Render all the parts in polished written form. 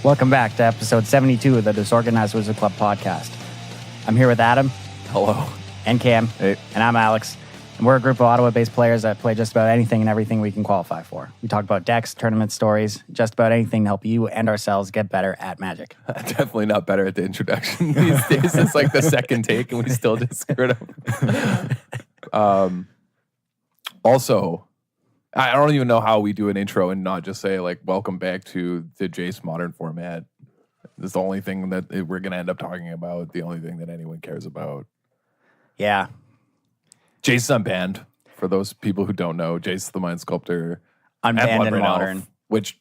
Welcome back to episode 72 of the Disorganized Wizard Club podcast. I'm here with Adam. Hello. And Cam. Hey. And I'm Alex. And we're a group of Ottawa-based players that play just about anything and everything we can qualify for. We talk about decks, tournament stories, just about anything to help you and ourselves get better at Magic. Definitely not better at the introduction these days. It's like the second take and we still just screwed up. Also, I don't even know how we do an intro and not just say like, welcome back to the Jace modern format. It's the only thing that we're going to end up talking about. The only thing that anyone cares about. Yeah. Jace is unbanned. For those people who don't know, Jace the Mind Sculptor. Unbanned in Bloodbraid modern. Elf, which,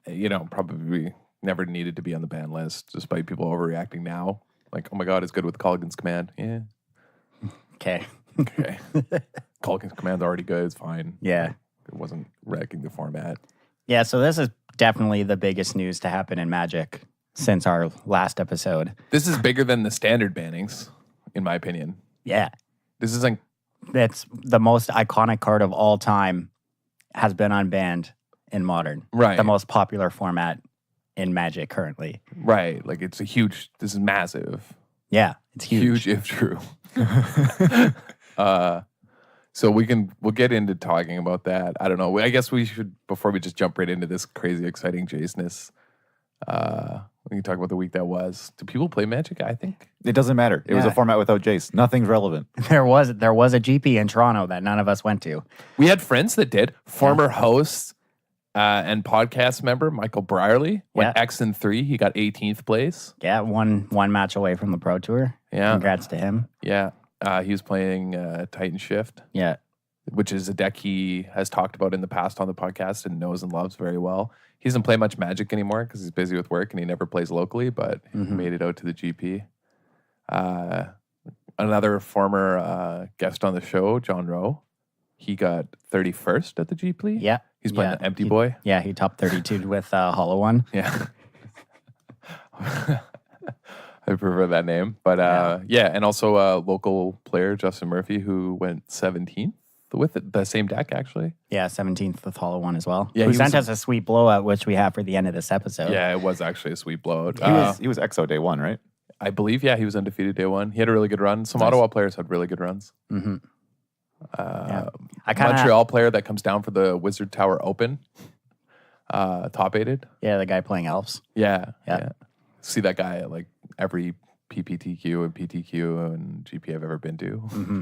you know, probably never needed to be on the ban list, despite people overreacting now. Like, oh my god, it's good with Colligan's Command. Yeah. Okay. Okay. Colligan's Command's already good. It's fine. Yeah. It wasn't wrecking the format. Yeah, so this is definitely the biggest news to happen in Magic since our last episode. This is bigger than the standard bannings, in my opinion. Yeah. This is like... It's the most iconic card of all time has been unbanned in modern. Right. The most popular format in Magic currently. Right. Like, it's a huge... This is massive. Yeah, it's huge. Huge if true. So we'll get into talking about that. I don't know. I guess we should, before we just jump right into this crazy, exciting Jace-ness, we can talk about the week that was. Do people play Magic? I think. It doesn't matter. It was a format without Jace. Nothing's relevant. There was a GP in Toronto that none of us went to. We had friends that did. Former host and podcast member Michael Brierly went X and 3. He got 18th place. Yeah, one match away from the Pro Tour. Yeah. Congrats to him. Yeah. He was playing Titan Shift. Yeah. Which is a deck he has talked about in the past on the podcast and knows and loves very well. He doesn't play much Magic anymore because he's busy with work and he never plays locally, but he made it out to the GP. Another former guest on the show, John Rowe, he got 31st at the GP. Yeah. He's playing the Empty Boy. Yeah, he topped 32 with Hollow One. Yeah. I prefer that name. But and also a local player, Justin Murphy, who went 17th with the same deck, actually. Yeah, 17th with Hollow One as well. Yeah, who sent us a sweet blowout, which we have for the end of this episode. Yeah, it was actually a sweet blowout. He was EXO day one, right? I believe, yeah, he was undefeated day one. He had a really good run. Some Ottawa players had really good runs. Mm-hmm. Montreal player that comes down for the Wizard Tower Open, top aided. Yeah, the guy playing Elves. Yeah. See that guy at like every PPTQ and PTQ and GP I've ever been to. Mm-hmm.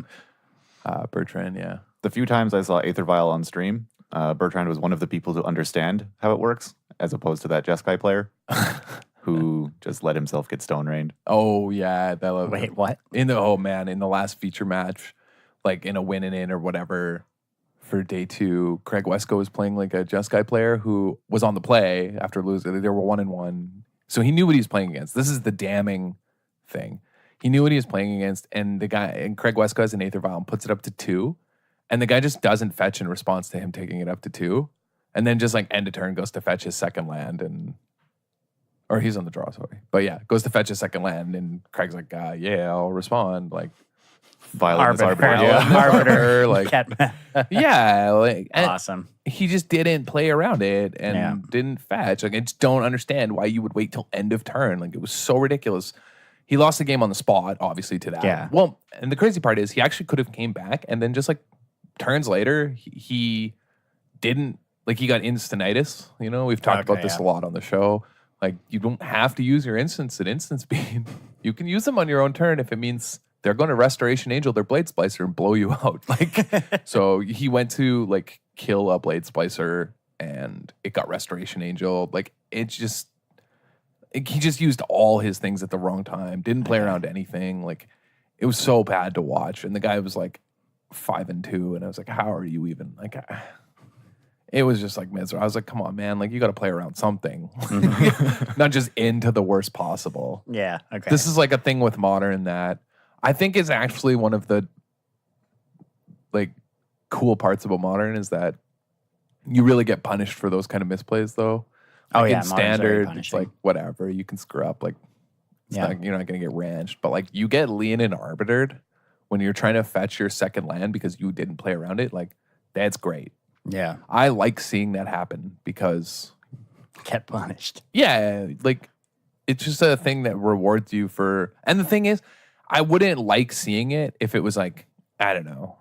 Bertrand, yeah. The few times I saw Aether Vial on stream, Bertrand was one of the people to understand how it works, as opposed to that Jeskai player who just let himself get stone rained. Oh, yeah. Wait, what? In the last feature match, like in a win and in or whatever for day 2, Craig Wesco was playing like a Jeskai player who was on the play after losing. They were 1-1. So he knew what he was playing against. This is the damning thing. He knew what he was playing against, and Craig Wesco has an Aether Vial and puts it up to 2, and the guy just doesn't fetch in response to him taking it up to 2, and then just like end of turn goes to fetch his second land, or he's on the draw, sorry. But yeah, goes to fetch his second land, and Craig's like, yeah, I'll respond. Like, Violent Arbiter. Arbiter. Like, yeah, like, awesome. He just didn't play around it and didn't fetch. Like, I just don't understand why you would wait till end of turn. Like, it was so ridiculous. He lost the game on the spot, obviously, to that. Yeah. Well, and the crazy part is he actually could have came back, and then just like turns later, he didn't. Like, he got instanitis. You know, we've talked about this a lot on the show. Like, you don't have to use your instants at instant speed. You can use them on your own turn if it means they're going to Restoration Angel their Blade Splicer and blow you out. Like, so he went to like kill a Blade Splicer, and it got Restoration Angel. Like, it's just. He just used all his things at the wrong time. Didn't play around anything. Like, it was so bad to watch. And the guy was like 5-2, and I was like, "How are you even?" Like, it was just like miserable. I was like, "Come on, man! Like, you got to play around something, not just into the worst possible." Yeah. Okay. This is like a thing with modern that I think is actually one of the like cool parts about modern is that you really get punished for those kind of misplays, though. Like in standard, it's like whatever, you can screw up. Like, you're not going to get ranched, but like you get lean and arbitered when you're trying to fetch your second land because you didn't play around it. Like, that's great. Yeah. I like seeing that happen because Get punished. Yeah, like it's just a thing that rewards you for. And the thing is, I wouldn't like seeing it if it was like, I don't know,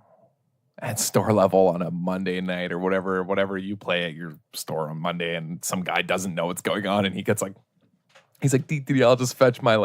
at store level on a Monday night or whatever you play at your store on Monday, and some guy doesn't know what's going on, and he's like, I'll just fetch my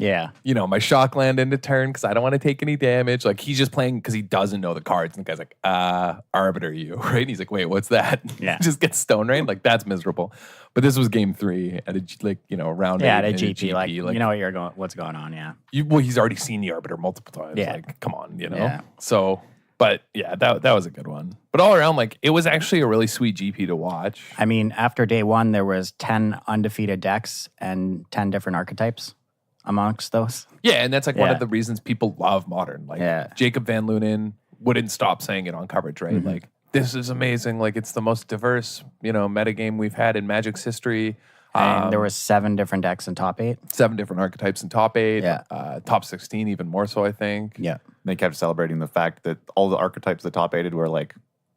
my shock land into turn because I don't want to take any damage. Like he's just playing because he doesn't know the cards, and the guy's like, Arbiter you, right? And he's like, wait, what's that? Yeah. Just get stone rain. Like that's miserable. But this was game 3 at a round 8 at a in GP. Like you know what's going on. Yeah. He's already seen the Arbiter multiple times. Yeah. Like, come on, Yeah. So, but yeah, that was a good one. But all around, like it was actually a really sweet GP to watch. I mean, after day 1, there was 10 undefeated decks and 10 different archetypes amongst those. Yeah, and that's like one of the reasons people love Modern. Like Jacob Van Lunen wouldn't stop saying it on coverage, right? Mm-hmm. Like this is amazing. Like it's the most diverse, metagame we've had in Magic's history. And there was 7 different decks in top 8. 7 different archetypes in top 8. Yeah. Top 16 even more so, I think. Yeah. They kept celebrating the fact that all the archetypes that top 8'd were like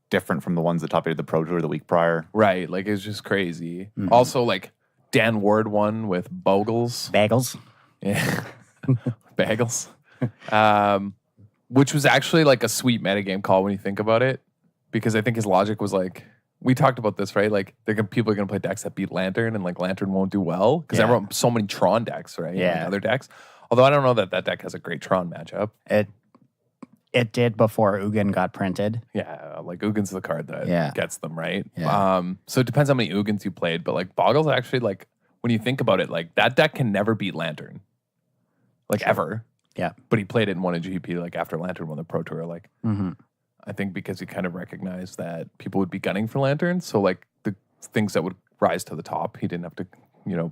different from the ones that top 8'd the Pro Tour the week prior. Right. Like it's just crazy. Mm-hmm. Also, like Dan Ward won with Bogles. Bagels. Yeah. Bagels. Which was actually like a sweet metagame call when you think about it. Because I think his logic was like, we talked about this, right? Like people are going to play decks that beat Lantern, and like Lantern won't do well. Because everyone, so many Tron decks, right? Yeah. And other decks. Although I don't know that deck has a great Tron matchup. It did before Ugin got printed. Yeah, like Ugin's the card that gets them, right? Yeah. So it depends how many Ugins you played. But like Boggles actually, like when you think about it, like that deck can never beat Lantern. Like ever. Yeah. But he played it and won a GP like after Lantern won the Pro Tour. Like I think because he kind of recognized that people would be gunning for Lantern. So like the things that would rise to the top, he didn't have to,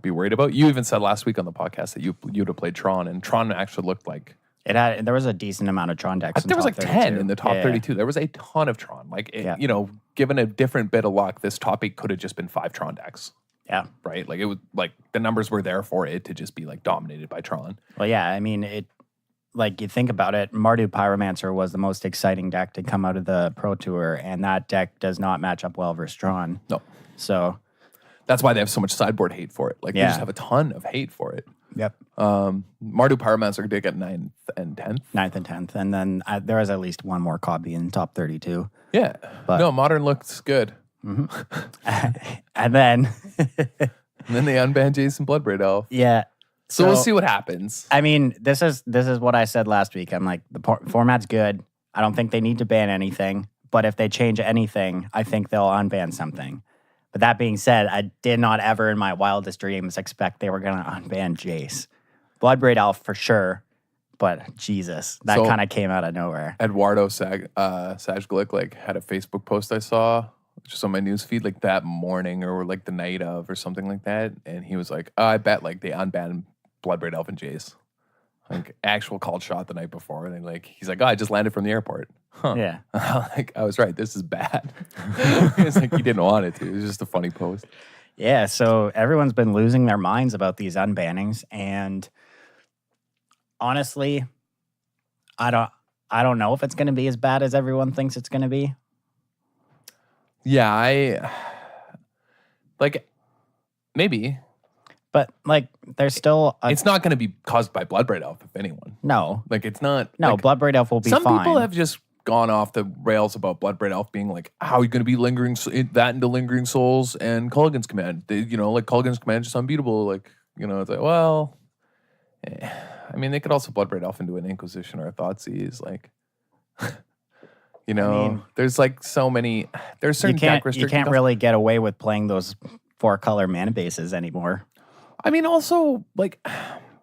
be worried about. You even said last week on the podcast that you'd have played Tron, and Tron actually looked like there was a decent amount of Tron decks. There was like 32. 10 in the top 32. There was a ton of Tron. Like, given a different bit of luck, this top 8 could have just been 5 Tron decks. Yeah. Right? Like, it was like the numbers were there for it to just be like dominated by Tron. Well, yeah. I mean, like you think about it, Mardu Pyromancer was the most exciting deck to come out of the Pro Tour, and that deck does not match up well versus Tron. No. So that's why they have so much sideboard hate for it. Like, they just have a ton of hate for it. Yep. Mardu Pyromancer did get 9th and 10th. 9th and 10th. And then there was at least one more copy in top 32. Yeah. But, no, Modern looks good. And then they unbanned Jace and Bloodbraid Elf. Yeah. So we'll see what happens. I mean, this is what I said last week. I'm like, the format's good. I don't think they need to ban anything. But if they change anything, I think they'll unban something. But that being said, I did not ever in my wildest dreams expect they were going to unban Jace. Bloodbraid Elf for sure. But Jesus, that kind of came out of nowhere. Eduardo Sajglick like had a Facebook post I saw just on my news feed like that morning or like the night of or something like that, and he was like, I bet like they unbanned Bloodbraid Elf and Jace, like actual called shot the night before, and then like he's like, I just landed from the airport. Huh. Yeah, like I was right. This is bad. It's like he didn't want it to. It was just a funny post. Yeah, so everyone's been losing their minds about these unbannings, and honestly, I don't know if it's going to be as bad as everyone thinks it's going to be. Yeah, I like maybe, but like there's still it's not going to be caused by Bloodbraid Elf, if anyone. No, like it's not. No, like, Bloodbraid Elf will be some fine. Some people have just gone off the rails about Bloodbraid Elf being like, how are you going to be lingering that into Lingering Souls and Culligan's Command? Like Culligan's Command is just unbeatable. Like it's like, well, I mean, they could also Bloodbraid Elf into an Inquisition or a Thoughtseize, like. I mean, there's like so many. There's certain deck restrictions. You can't really get away with playing those 4-color mana bases anymore. I mean, also like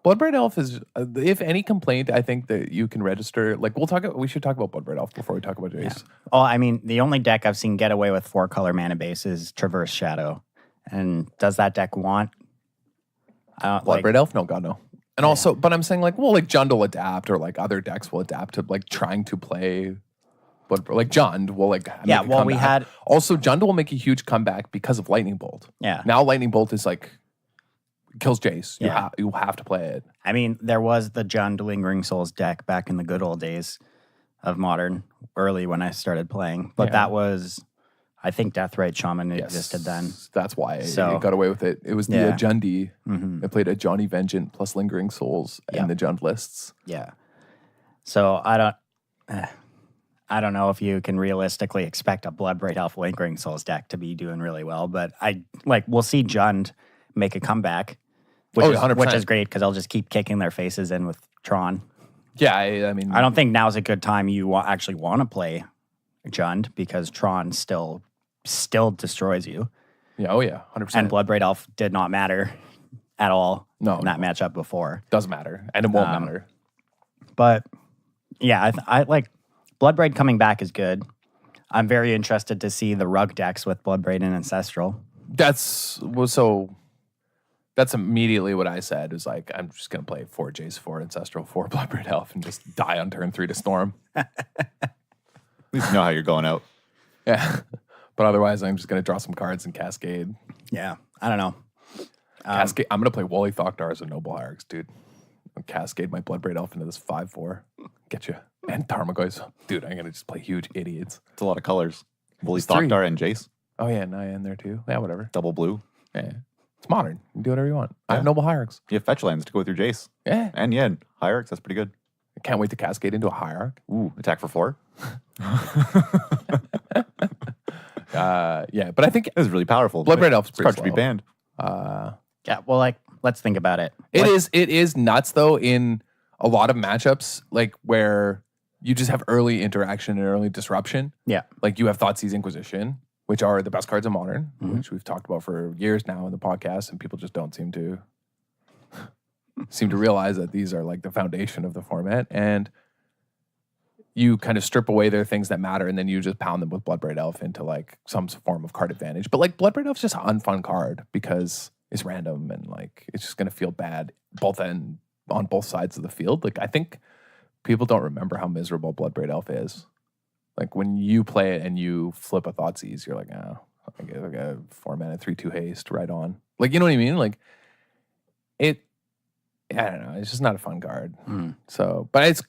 Bloodbraid Elf is, if any complaint, I think that you can register. Like we should talk about Bloodbraid Elf before we talk about Jace. Yeah. Oh, I mean, the only deck I've seen get away with 4-color mana base is Traverse Shadow, and does that deck want Bloodbraid Elf? No, God no. And also, but I'm saying like, well, like Jund will adapt, or like other decks will adapt to like trying to play. But like Jund will like we had also Jund will make a huge comeback because of Lightning Bolt. Yeah. Now Lightning Bolt is like kills Jace. Yeah. You have to play it. I mean, there was the Jund Lingering Souls deck back in the good old days of Modern, early when I started playing. But that was I think Deathrite Shaman existed then. That's why it got away with it. It was the Ajundi. Mm-hmm. It played a Johnny Vengeant plus Lingering Souls in the Jund lists. Yeah. So I don't know if you can realistically expect a Bloodbraid Elf Lingering Souls deck to be doing really well, but we'll see Jund make a comeback, which is great because I'll just keep kicking their faces in with Tron. Yeah, I mean, I don't think now's a good time you actually want to play Jund because Tron still destroys you. Yeah, 100%. And Bloodbraid Elf did not matter at all in that matchup before. Doesn't matter, and it won't matter. But yeah, I like Bloodbraid coming back is good. I'm very interested to see the rug decks with Bloodbraid and Ancestral. That's immediately what I said. Was like, I'm just gonna play 4 Jace, 4 Ancestral, 4 Bloodbraid Elf, and just die on turn 3 to Storm. At least you know how you're going out. Yeah, but otherwise, I'm just gonna draw some cards and Cascade. Yeah, I don't know. Cascade. I'm gonna play Wally Thokdar as a Noble Hierarchs, dude. I'll Cascade my Bloodbraid Elf into this 5/4. Get you. And Tarmogoyf. Dude, I'm gonna just play huge idiots. It's a lot of colors. Wally Thokdar and Jace. Oh yeah, Naya in there too. Yeah, whatever. Double blue. Yeah. It's modern. You can do whatever you want. I have Noble Hierarchs. You have fetch lands to go with your Jace. Yeah. And Hierarchs, that's pretty good. I can't wait to Cascade into a Hierarch. Ooh, attack for 4. Yeah, but I think it was really powerful. Bloodbraid Elf's pretty hard slow. to be banned. Yeah, well, let's think about it. It is nuts though in a lot of matchups, like where you just have early interaction and early disruption. Yeah. Like you have Thoughtseize Inquisition, which are the best cards in Modern, which we've talked about for years now in the podcast, and people just don't seem to realize that these are like the foundation of the format. And you kind of strip away their things that matter, and then you just pound them with Bloodbraid Elf into like some form of card advantage. But like Bloodbraid Elf's just an unfun card because it's random and like it's just gonna feel bad on both sides of the field. Like I think people don't remember how miserable Bloodbraid Elf is. Like when you play it and you flip a Thoughtseize, you're like, oh, I get like a 4-mana 3/2 haste right on. Like, you know what I mean? Like I don't know. It's just not a fun card. So, but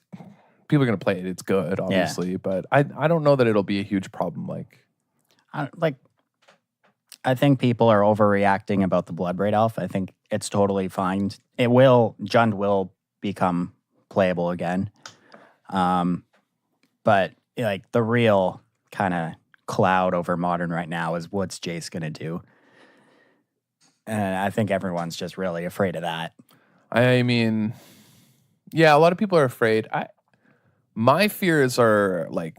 people are gonna play it. It's good, obviously, but I don't know that it'll be a huge problem. I think people are overreacting about the Bloodbraid Elf. I think it's totally fine. Jund will become playable again. But like the real kind of cloud over Modern right now is what's Jace going to do. And I think everyone's just really afraid of that. I mean, yeah, a lot of people are afraid. My fears are like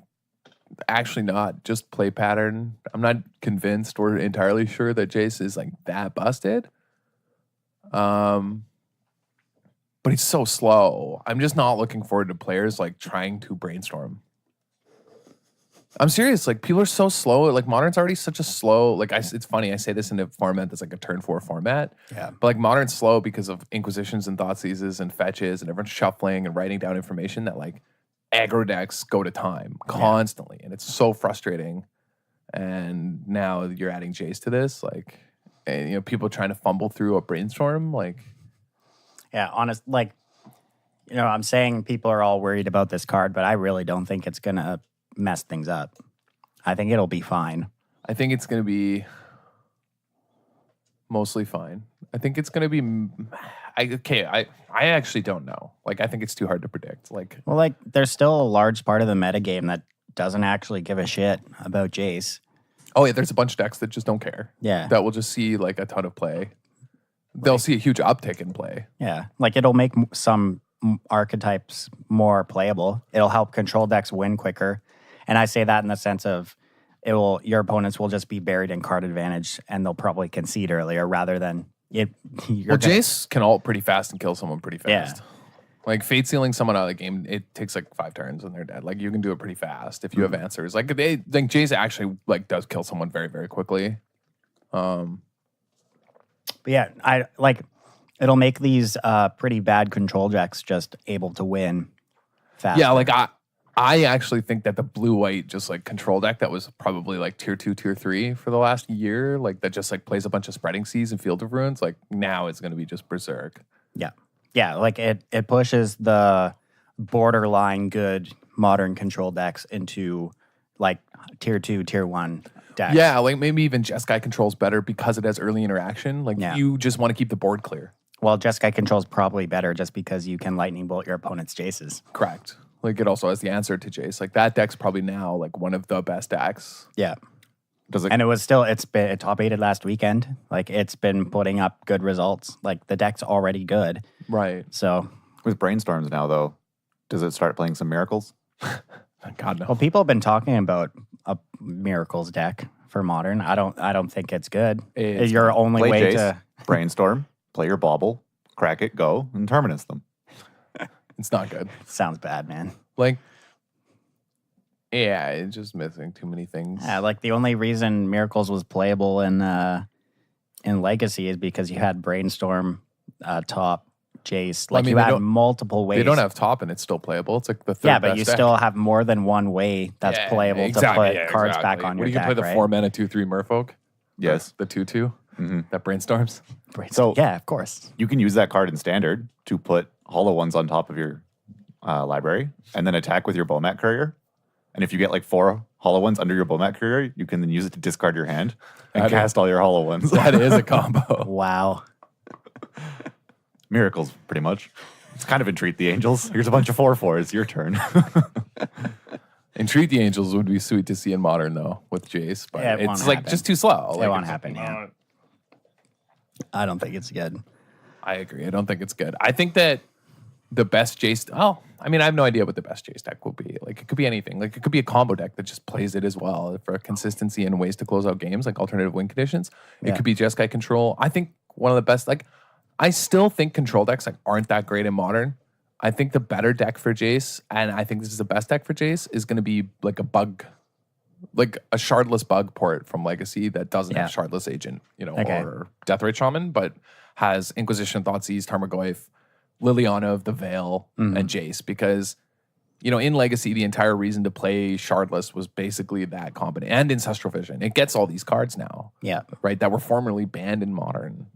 actually not just play pattern. I'm not convinced or entirely sure that Jace is like that busted. But he's so slow. I'm just not looking forward to players like trying to brainstorm. I'm serious. Like people are so slow. Like Modern's already such a slow. Like it's funny. I say this in a format that's like a turn 4 format. Yeah. But like Modern's slow because of Inquisitions and Thoughtseizes and fetches and everyone's shuffling and writing down information that like aggro decks go to time constantly, and it's so frustrating. And now you're adding Jace to this, like, and people trying to fumble through a brainstorm, like. Yeah, I'm saying people are all worried about this card, but I really don't think it's gonna mess things up. I think it'll be fine. I think it's gonna be mostly fine. I think it's gonna be. I actually don't know. Like, I think it's too hard to predict. There's still a large part of the metagame that doesn't actually give a shit about Jace. Oh yeah, there's a bunch of decks that just don't care. Yeah, that will just see like a ton of play. They'll see a huge uptick in play. Yeah, like it'll make some archetypes more playable. It'll help control decks win quicker, and I say that in the sense of your opponents will just be buried in card advantage, and they'll probably concede earlier rather than it. Jace can ult pretty fast and kill someone pretty fast. Yeah. Like fate sealing someone out of the game, it takes like 5 turns and they're dead. Like you can do it pretty fast if you have answers. Like Jace actually like does kill someone very, very quickly. But yeah, it'll make these pretty bad control decks just able to win fast. Yeah, like I actually think that the blue-white just like control deck that was probably like tier 2, tier 3 for the last year, like that just like plays a bunch of spreading seas and Field of Ruins, like now it's going to be just berserk. Yeah. Yeah, like it pushes the borderline good Modern control decks into like tier 2, tier 1 decks. decks. Yeah, like maybe even Jeskai controls better because it has early interaction. Like Yeah. you just want to keep the board clear. Well, Jeskai controls probably better just because you can lightning bolt your opponent's Jaces. Correct. Like it also has the answer to Jace. Like that deck's probably now like one of the best decks. Yeah. Does it? And it top 8'd last weekend. Like it's been putting up good results. Like the deck's already good. Right. So With brainstorms now, though, does it start playing some miracles? God no. well, people have been talking about a Miracles deck for Modern. I don't think it's good. It's Is your only Play way Jace, to brainstorm, play your bauble, crack it, go, and terminus them. It's not good. sounds bad, man. Like, yeah, it's just missing too many things. Yeah, like the only reason Miracles was playable in Legacy is because you had Brainstorm, top, Jace. Well, I Like mean, you they had don't- multiple ways. They don't have top and it's still playable. It's like the third Yeah, but best you deck. still have more than one way that's Yeah, playable exactly, to put yeah, cards exactly. back on What, your you can deck, play the right? 4 mana 2/3 Merfolk? Yes. The 2/2 Mhm. that brainstorms. So- yeah, of course. You can use that card in Standard to put hollow ones on top of your library and then attack with your Bowmat Courier. And if you get like 4 hollow ones under your Bowmat Courier, you can then use it to discard your hand and That is- cast all your hollow ones. That is a combo. Wow. Miracles, pretty much. It's kind of Entreat the Angels. Here's a bunch of 4/4s. Your turn. Entreat the Angels would be sweet to see in Modern though with Jace, but Yeah, it won't it's like happen. just too slow. It Like, won't it's happen, like, yeah. I don't think it's good. I agree. I don't think it's good. I think that the best Jace. Oh, I mean, I have no idea what the best Jace deck will be. Like, it could be anything. Like, it could be a combo deck that just plays it as well for consistency and ways to close out games, like alternative win conditions. It Yeah. could be Jeskai control. I think one of the best. Like, I still think control decks like aren't that great in Modern. I think the better deck for Jace, and I think this is the best deck for Jace, is going to be like a bug. Like a shardless bug port from Legacy that doesn't have shardless agent, Okay. or Deathrite Shaman, but has Inquisition, Thoughtseize, Tarmogoyf, Liliana of the Veil, and Jace. Because, in Legacy, the entire reason to play shardless was basically that combination. And Ancestral Vision. It gets all these cards now, Yeah. right? That were formerly banned in Modern.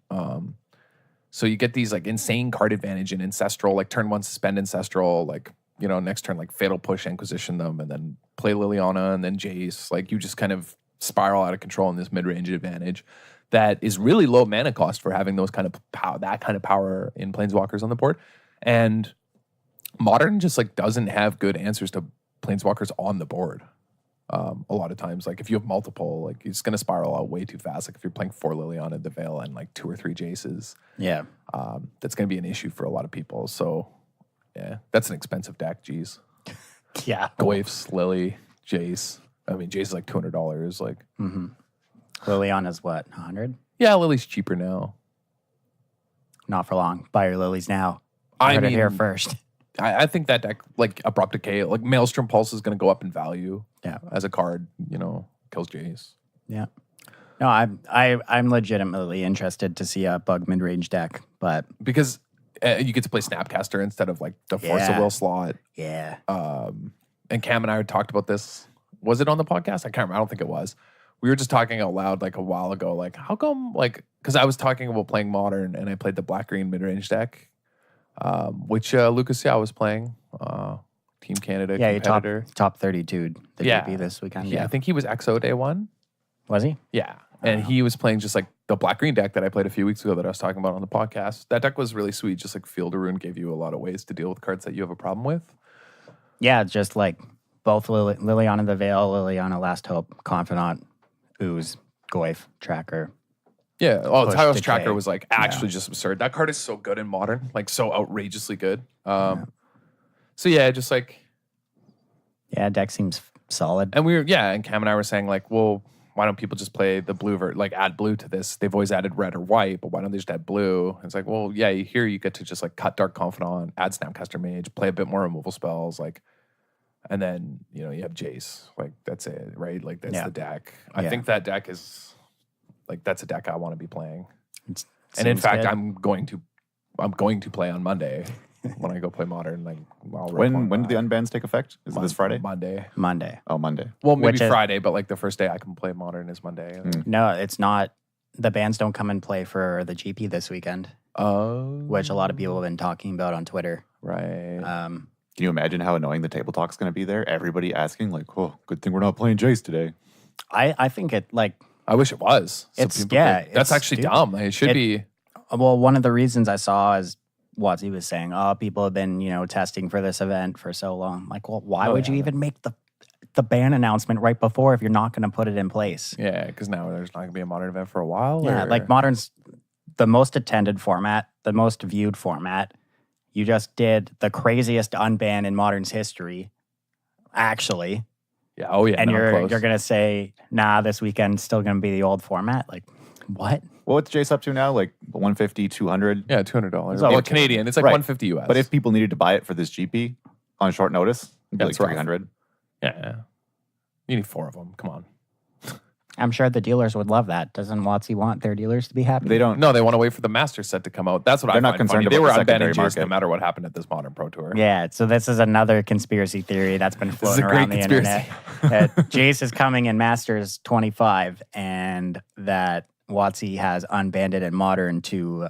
So you get these like insane card advantage in Ancestral, like turn 1 suspend Ancestral, like, next turn like Fatal Push Inquisition them, and then play Liliana and then Jace. Like you just kind of spiral out of control in this mid-range advantage that is really low mana cost for having those kind of that kind of power in Planeswalkers on the board. And Modern just like doesn't have good answers to Planeswalkers on the board. A lot of times, like if you have multiple, like it's going to spiral out way too fast. Like if you're playing 4 Liliana the Veil and like 2 or 3 Jaces, Yeah. that's going to be an issue for a lot of people. So yeah, that's an expensive deck. Geez. Yeah. Goyfs, Lily, Jace. I mean, Jace is like $200. Like, Liliana's what, 100? yeah, Lily's cheaper now. Not for long. Buy your lilies now. I Heard it mean, here first. I think that deck, like Abrupt Decay, like Maelstrom Pulse is going to go up in value. Yeah. As a card, kills Jace. Yeah. No, I'm legitimately interested to see a bug mid-range deck, but Because you get to play Snapcaster instead of like the Force of Yeah. Will slot. yeah. And Cam and I talked about this. Was it on the podcast? I can't remember. I don't think it was. We were just talking out loud like a while ago. Like, how come, like, because I was talking about playing Modern and I played the black-green mid-range deck, which Lucas Yao was playing, Team Canada Yeah, you competitor. top 32 the Yeah. GP this weekend. Yeah, I think he was XO day 1. Was he? Yeah. And he was playing just like the black-green deck that I played a few weeks ago that I was talking about on the podcast. That deck was really sweet. Just like Field of Ruin gave you a lot of ways to deal with cards that you have a problem with. Yeah, just like both Liliana the Veil, Liliana Last Hope, Confidant, Ooze, Goyf, Tracker. Yeah. Oh, Push Tyros Decay. Tracker was like actually just absurd. That card is so good in Modern, like so outrageously good. So yeah, just like, Yeah, deck seems solid. and and Cam and I were saying like, well, why don't people just play the blue like add blue to this? They've always added red or white, but why don't they just add blue? And it's like, well, yeah, here you get to just like cut Dark Confidant, add Snapcaster Mage, play a bit more removal spells, like, and then you have Jace. Like that's it, right? Like that's the deck. I Yeah. think that deck is like that's a deck I want to be playing. It And in seems fact, good. I'm going to play on Monday when I go play Modern. Like, I'll When report do the back. unbans take effect? Is it this Friday? Monday. Monday. Oh, Monday. Well, maybe Which is- Friday, but like the first day I can play Modern is Monday. No, it's not. The bands don't come and play for the GP this weekend, Oh, which a lot of people have been talking about on Twitter. right. Can you imagine how annoying the table talk's going to be there? Everybody asking, like, oh, good thing we're not playing Jace today. I think it like I wish it was. It's- people yeah, could- that's it's actually stupid. dumb. It should be. well, one of the reasons I saw is what he was saying. Oh, people have been testing for this event for so long. Like, well, why would you even make the ban announcement right before if you're not going to put it in place? Yeah, because now there's not going to be a modern event for a while. Yeah, or- like Modern's the most attended format, the most viewed format. You just did the craziest unban in Modern's history, actually. Yeah. Oh yeah. And no, you're close. gonna say, nah, this weekend's still gonna be the old format. Like, what? Well, what's Jace up to now? Like 150, 200? Yeah, $200. So- Well, Canadian. It's like Right. 150 US. But if people needed to buy it for this GP on short notice, it'd be Yeah, like it's rough. 300. yeah, you need 4 of them. Come on. I'm sure the dealers would love that. Doesn't WotC want their dealers to be happy? They don't. No, they want to wait for the master set to come out. That's what They're I not find concerned funny. They about were the unbanning secondary Jace no market. matter what happened at this modern pro tour. Yeah, so this is another conspiracy theory that's been is a floating great around the conspiracy. internet. That Jace is coming in Masters 25 and that WotC has unbanned it in Modern to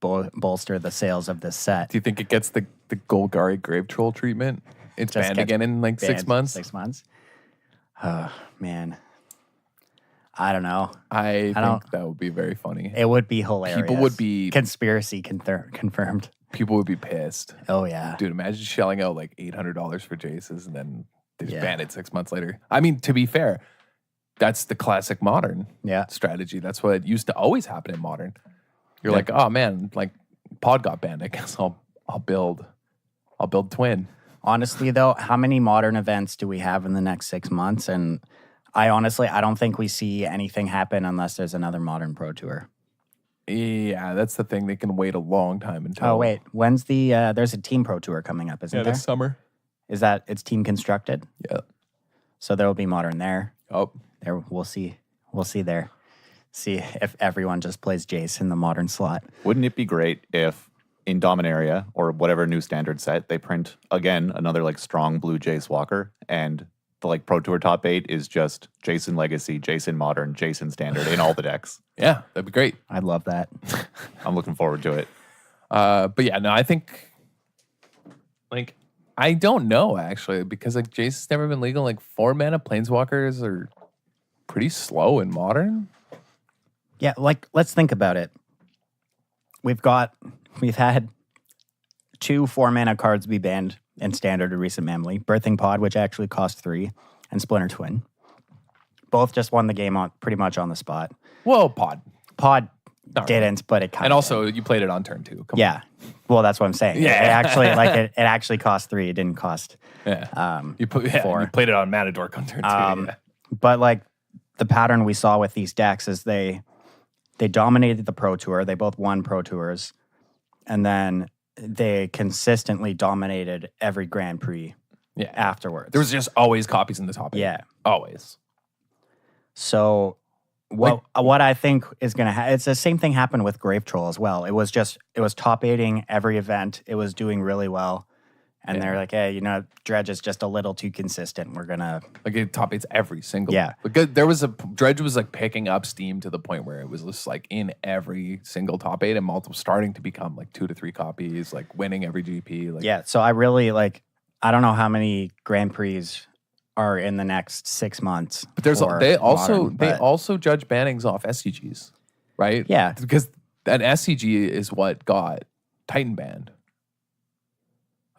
bolster the sales of this set. Do you think it gets the Golgari Grave Troll treatment? It's Just banned gets again in like 6 Banned months? 6 months? Oh, man. I don't know. I don't- think that would be very funny. It would be hilarious. People would be- Conspiracy confirmed. People would be pissed. Oh, yeah. Dude, imagine shelling out like $800 for Jace's and then they just Yeah. ban it 6 months later. I mean, to be fair, that's the classic modern Yeah. strategy. That's what used to always happen in modern. You're Yeah. like, oh man, like pod got banned. I guess I'll build twin. Honestly, though, how many Modern events do we have in the next 6 months? And I don't think we see anything happen unless there's another Modern Pro Tour. Yeah, that's the thing. They can wait a long time until. Oh, wait. When's the, there's a Team Pro Tour coming up, isn't Yeah, there? this summer. Is that, it's team constructed? Yeah. So there will be Modern there. Oh, There, we'll see. We'll see there. See if everyone just plays Jace in the Modern slot. Wouldn't it be great if in Dominaria or whatever new standard set, they print again another like strong blue Jace Walker and the like Pro Tour top 8 is just Jason Legacy, Jason Modern, Jason Standard in all the decks. yeah, that'd be great. I'd love that. I'm looking forward to it. But yeah, no, I think like I don't know actually because like Jace's never been legal. Like 4 mana planeswalkers are pretty slow in modern. Yeah, like let's think about it. We've had 2 4-mana cards be banned in Standard in recent memory. Birthing Pod, which actually cost 3, and Splinter Twin. Both just won the game on pretty much on the spot. Well, pod. Pod Not didn't, but it kind And of also you played it on turn 2. Come yeah. Well, that's what I'm saying. Yeah. It actually it actually cost 3. It didn't cost on. Yeah. You four. you played it on Mana Dork on turn 2. Yeah. But like the pattern we saw with these decks is they dominated the Pro Tour. They both won Pro Tours. And then they consistently dominated every Grand Prix Yeah. afterwards. There was just always copies in the top 8. Yeah. Always. So what I think is going to happen, it's the same thing happened with Grave Troll as well. It was top 8ing every event. It was doing really well. And they're like, hey, Dredge is just a little too consistent. We're going to... Like it top 8s every single. Yeah. Because there was Dredge was like picking up steam to the point where it was just like in every single top 8 and multiple starting to become like 2 to 3 copies, like winning every GP. Like Yeah, so I really I don't know how many Grand Prix are in the next 6 months. But there's for they also Modern, they but- also judge bannings off SCGs, right? Yeah. Because an SCG is what got Titan banned.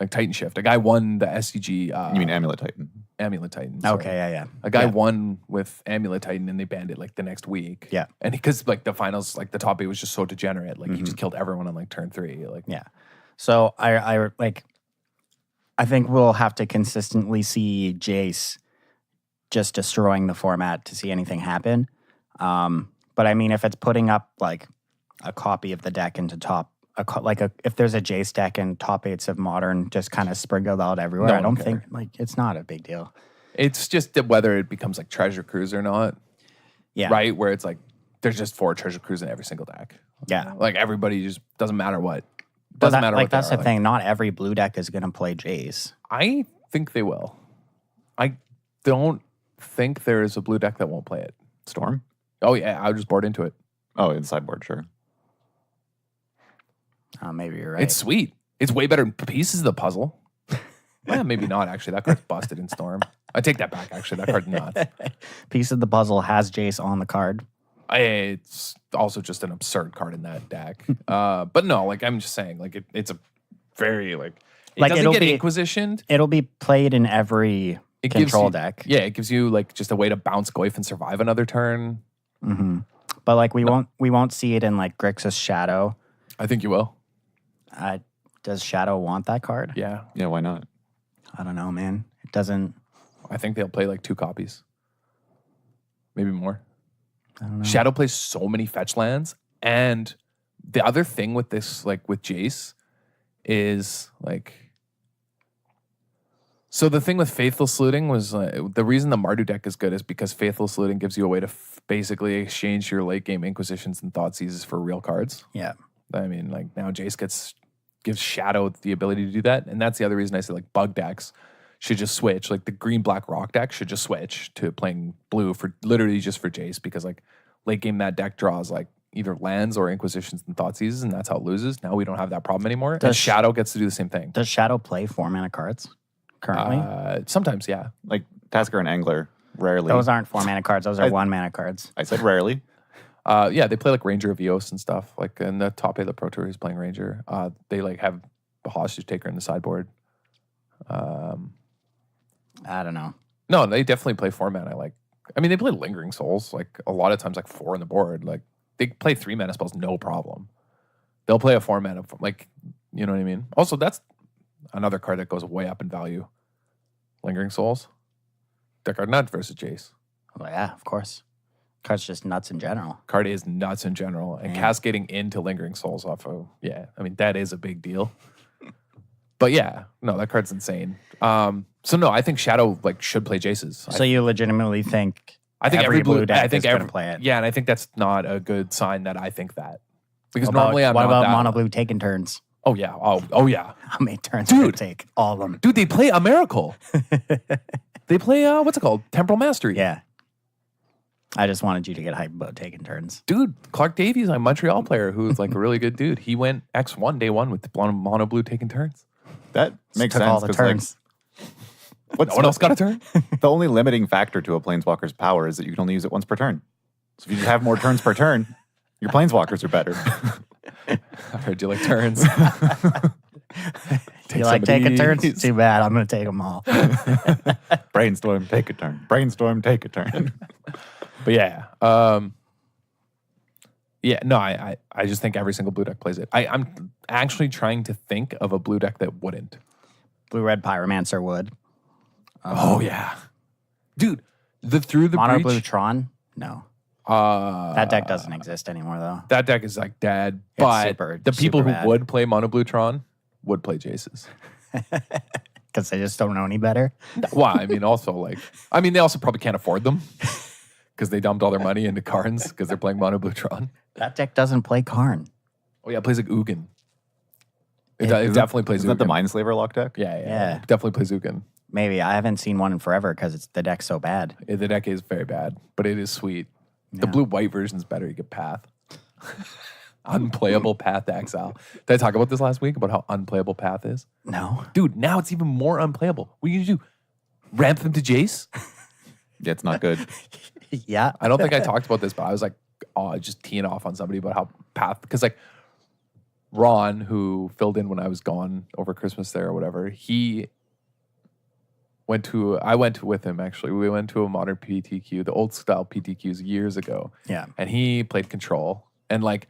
Like Titan Shift. A guy won the SCG You mean Amulet Titan? Amulet Titan. sorry. Okay, yeah. A guy Yeah. won with Amulet Titan and they banned it like the next week. Yeah. And because like the finals, like the top 8 was just so degenerate. Like he Mm-hmm. just killed everyone on like turn 3. Like Yeah. So I think we'll have to consistently see Jace just destroying the format to see anything happen. But I mean, if it's putting up like a copy of the deck into top, if there's a Jace deck and top 8s of Modern just kind of sprinkled out everywhere, No I one don't will think it's not a big deal. it's just that whether it becomes like Treasure Cruise or not. Yeah. Right? Where it's like there's just 4 Treasure Cruise in every single deck. Yeah. Like everybody just doesn't matter what. But Doesn't matter what. that's they the are. thing. Not every blue deck is going to play Jace. I think they will. I don't think there is a blue deck that won't play it. Storm? Oh yeah, I just board into it. Oh, in sideboard, sure. Maybe you're right. It's sweet. It's way better than pieces of the puzzle. Yeah, maybe not, actually. That card's busted in Storm. I take that back, actually. That card's nuts. Piece of the puzzle has Jace on the card. It's also just an absurd card in that deck. But no, like, I'm just saying, like, it's a very, like, it Like, doesn't it'll get be- Inquisitioned. It'll be played in every It gives control you- deck. Yeah, it gives you, like, just a way to bounce Goyf and survive another turn. Mm-hmm. But like we won't see it in like Grixis Shadow. I think you will. Does Shadow want that card? Yeah. Yeah, why not? I don't know, man. It doesn't. I think they'll play, like, 2 copies. Maybe more. I don't know. Shadow plays so many fetch lands. And the other thing with this, like, with Jace is, like... So the thing with Faithless Looting was the reason the Mardu deck is good is because Faithless Looting gives you a way to basically exchange your late game Inquisitions and Thoughtseizes for real cards. Yeah. I mean, like, now Jace gives Shadow the ability to do that, and that's the other reason I say, like, bug decks should just switch. Like, the green-black rock deck should just switch to playing blue for literally just for Jace, because, like, late game that deck draws, like, either lands or Inquisitions and Thoughtseizes, and that's how it loses. Now we don't have that problem anymore. And Shadow gets to do the same thing. Does Shadow play 4-mana cards currently? Sometimes, yeah. Like Tasker and Angler, rarely. Those aren't 4-mana cards. Those are 1-mana cards. I said rarely. Yeah, they play like Ranger of Eos and stuff. Like in the top 8 of the Pro Tour, he's playing Ranger. They like have a Hostage Taker in the sideboard. I don't know. No, they definitely play 4-mana. Like, I mean, they play Lingering Souls. Like a lot of times, like 4 on the board. Like they play 3-mana spells, no problem. They'll play a 4-mana, like, you know what I mean. Also, that's another card that goes way up in value. Lingering Souls. Deck card nuts versus Jace. Well, yeah, of course. Card's just nuts in general. Card is nuts in general. And cascading into Lingering Souls off of, yeah, I mean, that is a big deal. But yeah, no, that card's insane. So no, I think Shadow like should play Jace's. So you legitimately think every blue deck is going to play it? Yeah, and I think that's not a good sign that I think that. Because What normally about, I'm what not about that. mono blue taking turns? Oh yeah. Oh yeah. How many turns Dude. would it take? All of them. Dude, they play a miracle. They play what's it called? Temporal Mastery. Yeah. I just wanted you to get hyped about taking turns. Dude, Clark Davies, a Montreal player who's like a really good dude. He went X1 day 1 with the mono blue taking turns. That makes Took sense. all the 'cause, turns. Like, No one else got a turn? the only limiting factor to a planeswalker's power is that you can only use it once per turn. So if you just have more turns per turn, your planeswalkers are better. I heard you like turns. You like taking turns? these. Too bad. I'm going to take them all. Brainstorm, take a turn. Brainstorm, take a turn. But yeah. Yeah, no, I just think every single blue deck plays it. I'm actually trying to think of a blue deck that wouldn't. Blue-red Pyromancer would. Oh yeah. Dude, through the Mono breach. blue Tron? No. That deck doesn't exist anymore, though. That deck is like dead. But super, the people super who bad. would play Mono Blue Tron would play Jace's. Because they just don't know any better. Well, I mean, also like, they also probably can't afford them because they dumped all their money into Karns because they're playing Mono Blue Tron. That deck doesn't play Karn. Oh yeah, it plays like Ugin. It Isn't definitely plays Isn't that Ugin. the Mindslaver lock deck? Yeah, Yeah. It definitely plays Ugin. Maybe. I haven't seen one in forever because the deck's so bad. The deck is very bad, but it is sweet. The Yeah. blue-white version is better. You get Path. Unplayable Path to Exile. Did I talk about this last week about how unplayable Path is? No. Dude, now it's even more unplayable. What are you going to do? Ramp them to Jace? Yeah, it's not good. Yeah. I don't think I talked about this, but I was like, just teeing off on somebody about how Path, because like Ron, who filled in when I was gone over Christmas there or whatever, I went with him actually. We went to a modern PTQ, the old style PTQs years ago. Yeah. And he played Control. And like,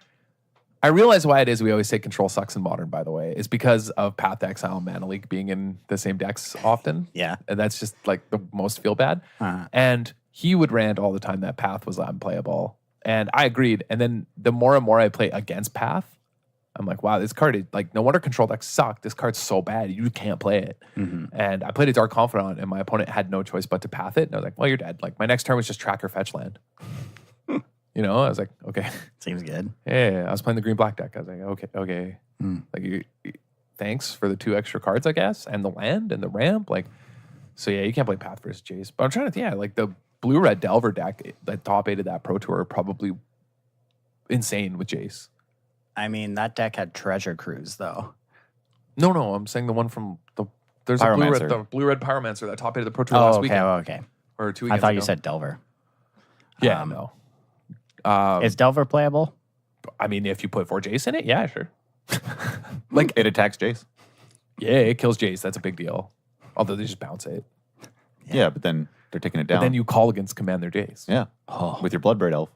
I realize why it is we always say Control sucks in Modern, by the way. It's because of Path to Exile and Mana Leak being in the same decks often. Yeah. And that's just like the most feel bad. Uh-huh. And he would rant all the time that Path was unplayable. And I agreed. And then the more and more I play against Path, I'm like, wow, this card, like, no wonder Control decks suck. This card's so bad, you can't play it. Mm-hmm. And I played a Dark Confidant, and my opponent had no choice but to Path it. And I was like, well, you're dead. Like, my next turn was just Tracker Fetch Land. You know, I was like, okay. Seems good. Yeah, I was playing the green-black deck. I was like, okay. Like, thanks for the 2 extra cards, I guess, and the land and the ramp. Like, so yeah, you can't play Path versus Jace. But I'm trying to, like the blue-red Delver deck, that top 8 of that Pro Tour, are probably insane with Jace. I mean, that deck had Treasure Cruise, though. No, I'm saying the one from the There's Pyromancer. the blue-red Pyromancer that top 8 of the Pro Tour last weekend. Okay. Or 2 I weekends thought ago. you said Delver. Yeah, no. Is Delver playable? I mean, if you put 4 Jace in it, yeah, sure. Like it attacks Jace. Yeah, it kills Jace. That's a big deal. Although they just bounce it. Yeah, but then they're taking it down. But then you call against command their Jace. Yeah. With your Bloodbraid Elf.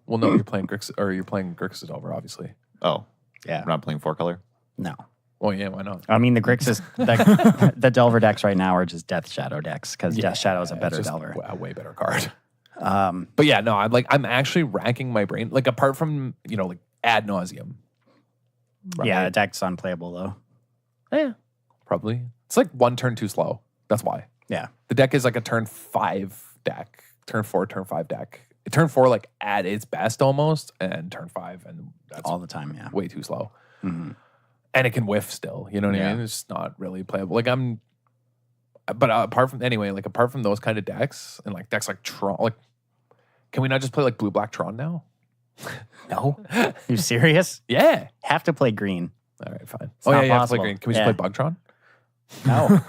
Well, no, you're playing Grixis Delver, obviously. Oh. Yeah. We're not playing 4-color? No. Well, yeah, why not? I mean, the Grixis, the Delver decks right now are just Death Shadow decks because Death Shadow is a better it's just Delver. a way better card. But yeah, no, I'm actually racking my brain. Like apart from like ad nauseum. Right? Yeah, the deck's unplayable though. Yeah, probably. It's like 1 turn too slow. That's why. Yeah. The deck is like a turn 5 deck, turn 4, turn 5 deck. Turn 4 like at its best almost, and turn 5 and that's All the time, yeah. way too slow. Mm-hmm. And it can whiff still. You know what I mean? It's not really playable. Like but apart from those kind of decks and like decks like Tron, like can we not just play like blue-black Tron now? No. You serious? Yeah. Have to play green. All right, fine. It's not you have to play possible. green. Can we just play Bugtron? No.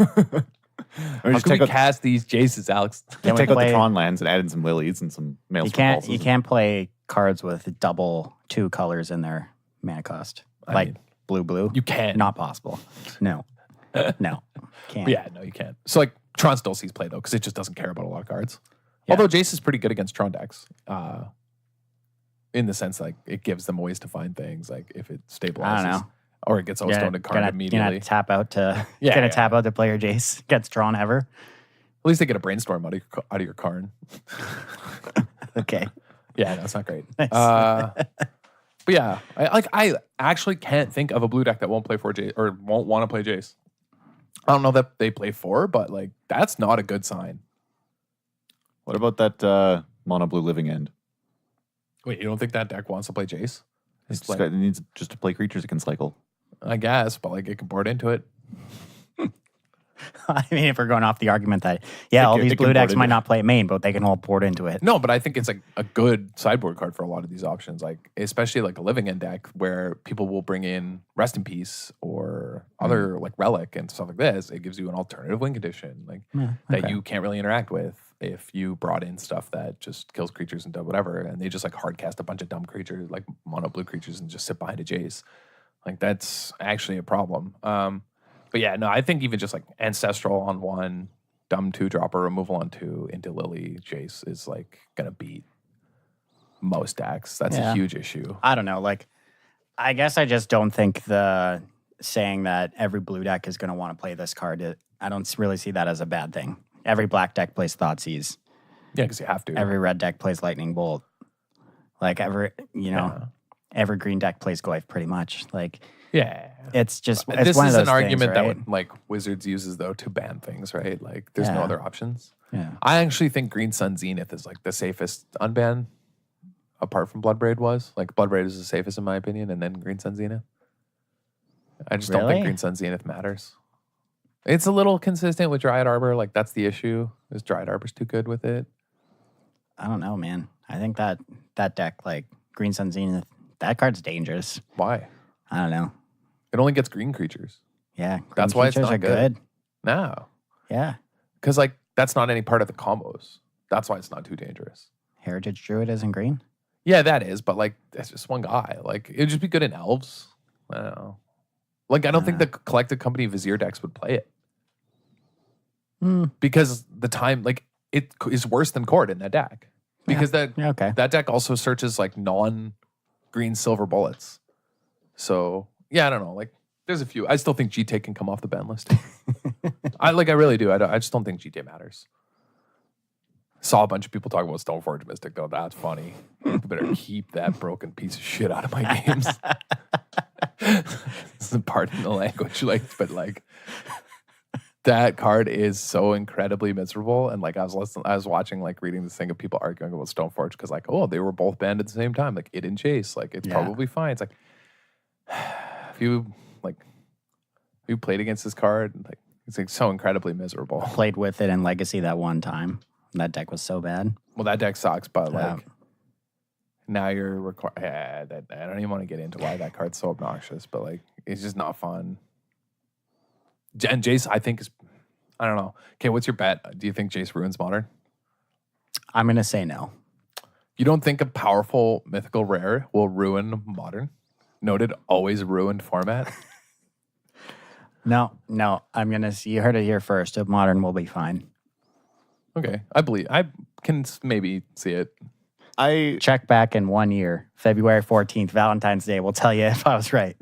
How can we cast these Jaces, Alex? Can we take out play- the Tron lands and add in some Lilies and some Maelstrom You can't play cards with double 2 colors in their mana cost. I Like mean, blue. You can. Not possible. No. No. Can't. Yeah, no, you can't. So like Tron still sees play though, because it just doesn't care about a lot of cards. Yeah. Although Jace is pretty good against Tron decks. In the sense like it gives them ways to find things, like if it stabilizes. I don't know. Or it gets O-stoned and card immediately. Tap out to Yeah, tap out to play your Jace. Gets drawn ever. At least they get a brainstorm out of your Karn. Okay. Yeah, that's not great. Nice. But yeah, I actually can't think of a blue deck that won't play 4 Jace or won't want to play Jace. I don't know that they play 4, but like that's not a good sign. What about that mono blue living end? Wait, you don't think that deck wants to play Jace? It needs just to play creatures it can cycle. I guess, but like it can board into it. I mean, if we're going off the argument that, all these blue decks might not play main, but they can all port into it. No, but I think it's like a good sideboard card for a lot of these options, like especially like a living end deck where people will bring in Rest in Peace or other like Relic and stuff like this. It gives you an alternative win condition like that you can't really interact with if you brought in stuff that just kills creatures and whatever, and they just like hard cast a bunch of dumb creatures like mono blue creatures and just sit behind a Jace. Like that's actually a problem. But yeah, no, I think even just like Ancestral on 1, dumb 2-dropper, removal on 2 into Lily Jace is like gonna beat most decks. That's a huge issue. I don't know. Like, I guess I just don't think the saying that every blue deck is going to want to play this card, I don't really see that as a bad thing. Every black deck plays Thoughtseize. Yeah, because you have to. Every red deck plays Lightning Bolt. Like, every green deck plays Goyf pretty much. Like, it's just it's this one is of those an argument things, right? that like Wizards uses though to ban things, right? Like there's no other options. Yeah. I actually think Green Sun Zenith is like the safest unban apart from Bloodbraid was. Like Bloodbraid is the safest in my opinion, and then Green Sun Zenith. I just don't think Really? Green Sun Zenith matters. It's a little consistent with Dryad Arbor. Like that's the issue. Is Dryad Arbor's too good with it? I don't know, man. I think that deck, like Green Sun Zenith, that card's dangerous. Why? I don't know. It only gets green creatures. Yeah. Green That's why it's creatures not are good. No. Yeah. Because like that's not any part of the combos. That's why it's not too dangerous. Heritage Druid isn't green? Yeah, that is, but like that's just one guy. Like it'd just be good in elves. I don't know. Like I don't think the collected company Vizier decks would play it. Because the time like it is worse than Cord in that deck. Because that deck also searches like non-green silver bullets. So yeah, I don't know. Like there's a few. I still think GTA can come off the ban list. I really do. I just don't think GTA matters. Saw a bunch of people talk about Stoneforge Mystic though. That's funny. You better keep that broken piece of shit out of my games. This is pardon the language, like, but like that card is so incredibly miserable. And like I was watching, like reading this thing of people arguing about Stoneforge because like, oh, they were both banned at the same time. Like it and Chase, like it's probably fine. It's like if you played against this card, like it's like so incredibly miserable. Played with it in Legacy that one time. That deck was so bad. Well, that deck sucks, but like now you're required. I don't even want to get into why that card's so obnoxious, but like it's just not fun. And Jace, I think, is, I don't know. Okay, what's your bet? Do you think Jace ruins Modern? I'm going to say no. You don't think a powerful mythical rare will ruin Modern? Noted, always ruined format. No. I'm going to, you heard it here first. Modern will be fine. Okay, I can maybe see it. I Check back in 1 year, February 14th, Valentine's Day. We'll tell you if I was right.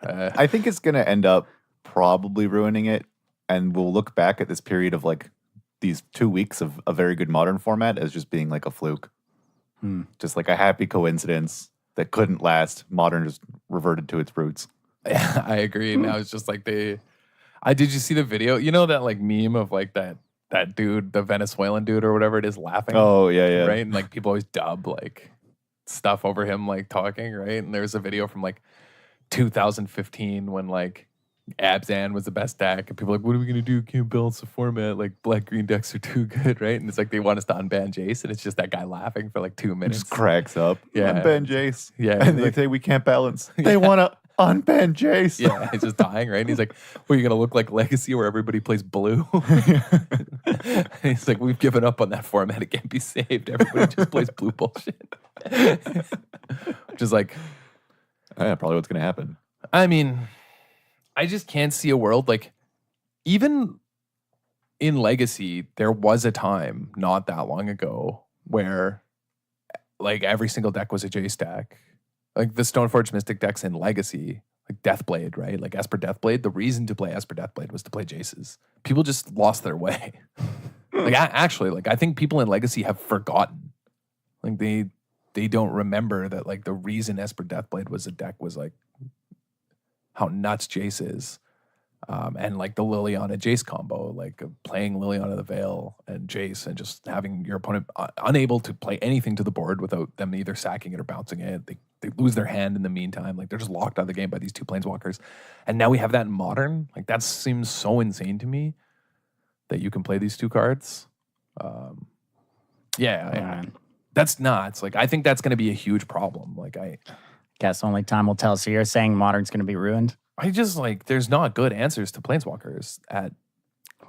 I think it's going to end up probably ruining it. And we'll look back at this period of like these 2 weeks of a very good Modern format as just being like a fluke. Just like a happy coincidence that couldn't last. Modern just reverted to its roots. Yeah, I agree. Now it's just like did you see the video? You know that like meme of like that dude, the Venezuelan dude or whatever it is, laughing? Oh, yeah. Right? And like people always dub like stuff over him like talking, right? And there's a video from like 2015 when like Abzan was the best deck, and people are like, what are we gonna do? Can't balance the format. Like black green decks are too good, right? And it's like they want us to unban Jace, and it's just that guy laughing for like 2 minutes. Just cracks up. Yeah. Unban Jace. Yeah. And they say we can't balance. They want to unban Jace. Yeah, he's just dying, right? And he's like, well, you're gonna look like Legacy where everybody plays blue. And he's like, we've given up on that format. It can't be saved. Everybody just plays blue bullshit. Which is like, Yeah, probably what's going to happen. I mean, I just can't see a world like, even in Legacy, there was a time not that long ago where like every single deck was a Jace deck. Like the Stoneforge Mystic decks in Legacy, like Deathblade, right? Like Esper Deathblade, the reason to play Esper Deathblade was to play Jaces. People just lost their way. Like actually, like I think people in Legacy have forgotten. Like they don't remember that like the reason Esper Deathblade was a deck was like how nuts Jace is. And like the Liliana Jace combo, like playing Liliana the Veil and Jace and just having your opponent unable to play anything to the board without them either sacking it or bouncing it. They lose their hand in the meantime. Like they're just locked out of the game by these two planeswalkers. And now we have that in Modern. Like that seems so insane to me that you can play these two cards. Yeah. That's nuts. Like I think that's going to be a huge problem. Like I guess only time will tell. So you're saying Modern's going to be ruined? I just like there's not good answers to planeswalkers at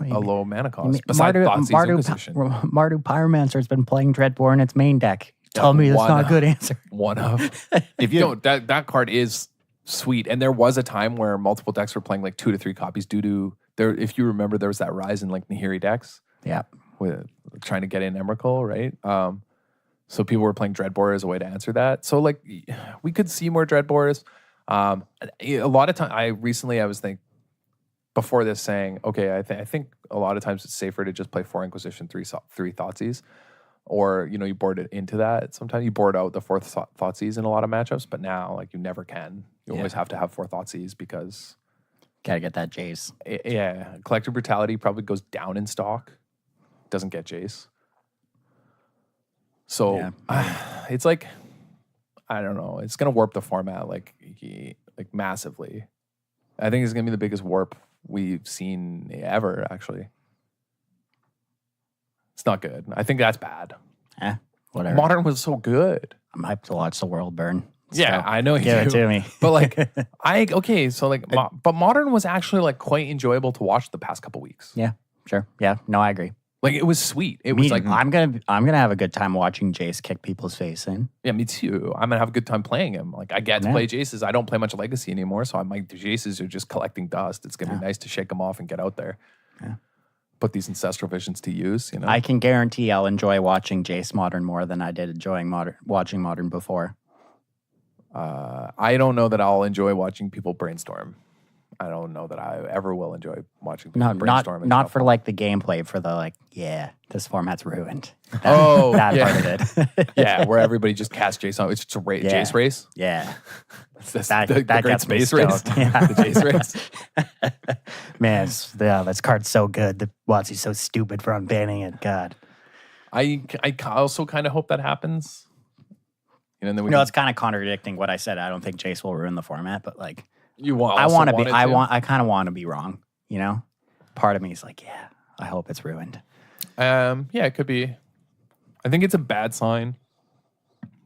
a low mana cost. Besides Mardu Pyromancer has been playing Dreadbore in its main deck. Tell me that's not a good answer. One of. If you don't, that card is sweet. And there was a time where multiple decks were playing like 2 to 3 copies due to there. If you remember, there was that rise in like Nahiri decks. Yeah. With trying to get in Emrakul, right? So people were playing Dreadbore as a way to answer that. So like we could see more Dreadbores. A lot of time, I was thinking before this saying, okay, I think a lot of times it's safer to just play 4 Inquisition, 3 Thoughtseize, or you board it into that. Sometimes you board out the 4th Thoughtseize in a lot of matchups, but now like you never can. You always have to have 4 Thoughtseize because gotta get that Jace. Collective Brutality probably goes down in stock. Doesn't get Jace. So it's like, I don't know. It's gonna warp the format like massively. I think it's gonna be the biggest warp we've seen ever. Actually, it's not good. I think that's bad. Whatever. Modern was so good. I'm hyped to watch the world burn. Yeah, I know you give it to me. But like, but Modern was actually like quite enjoyable to watch the past couple weeks. Yeah, sure. Yeah, no, I agree. Like it was sweet. It was like I'm gonna have a good time watching Jace kick people's face in. Yeah, me too. I'm gonna have a good time playing him. Like I get to play Jaces. I don't play much Legacy anymore, so I'm like the Jaces are just collecting dust. It's gonna be nice to shake them off and get out there. Yeah. Put these ancestral visions to use. I can guarantee I'll enjoy watching Jace Modern more than I did watching Modern before. I don't know that I'll enjoy watching people brainstorm. I don't know that I ever will enjoy watching people brainstorm. Not for like the gameplay, for the like, this format's ruined. That part of it. Yeah, where everybody just casts Jace on. It's just a Jace race. Yeah. That great space race. Yeah. The Jace race. Man, this card's so good. The WotC's so stupid for unbanning it. God. I also kind of hope that happens. It's kind of contradicting what I said. I don't think Jace will ruin the format, but like, I kind of want to be wrong. Part of me is like, I hope it's ruined. It could be. I think it's a bad sign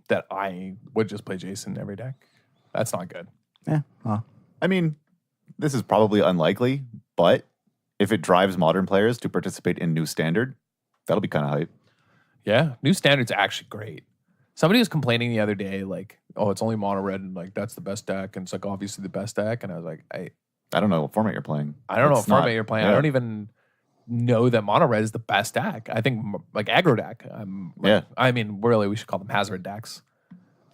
that I would just play Jason every deck. That's not good. Yeah. Well, I mean, this is probably unlikely, But if it drives modern players to participate in new standard, that'll be kind of hype. Yeah, new standard's actually great. Somebody was complaining the other day, like, oh, it's only mono red, and like that's the best deck, and it's like obviously the best deck. And I was like, I don't know what format you're playing. I don't know what It's not- format you're playing. yeah. I don't even know that mono red is the best deck. I think like aggro deck. Yeah. I mean, really, we should call them hazard decks.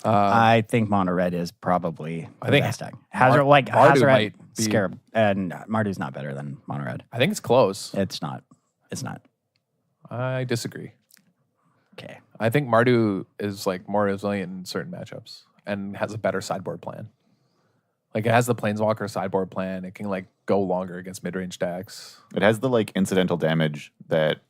I think mono red is probably the think best deck. Hazard, Mardu Hazard, might be- Scarab, and Mardu's not better than mono red. I think it's close. It's not. It's not. I disagree. Okay. I think Mardu is like more resilient in certain matchups and has a better sideboard plan. Like it has the Planeswalker sideboard plan. It can like go longer against mid-range decks. It has the like incidental damage that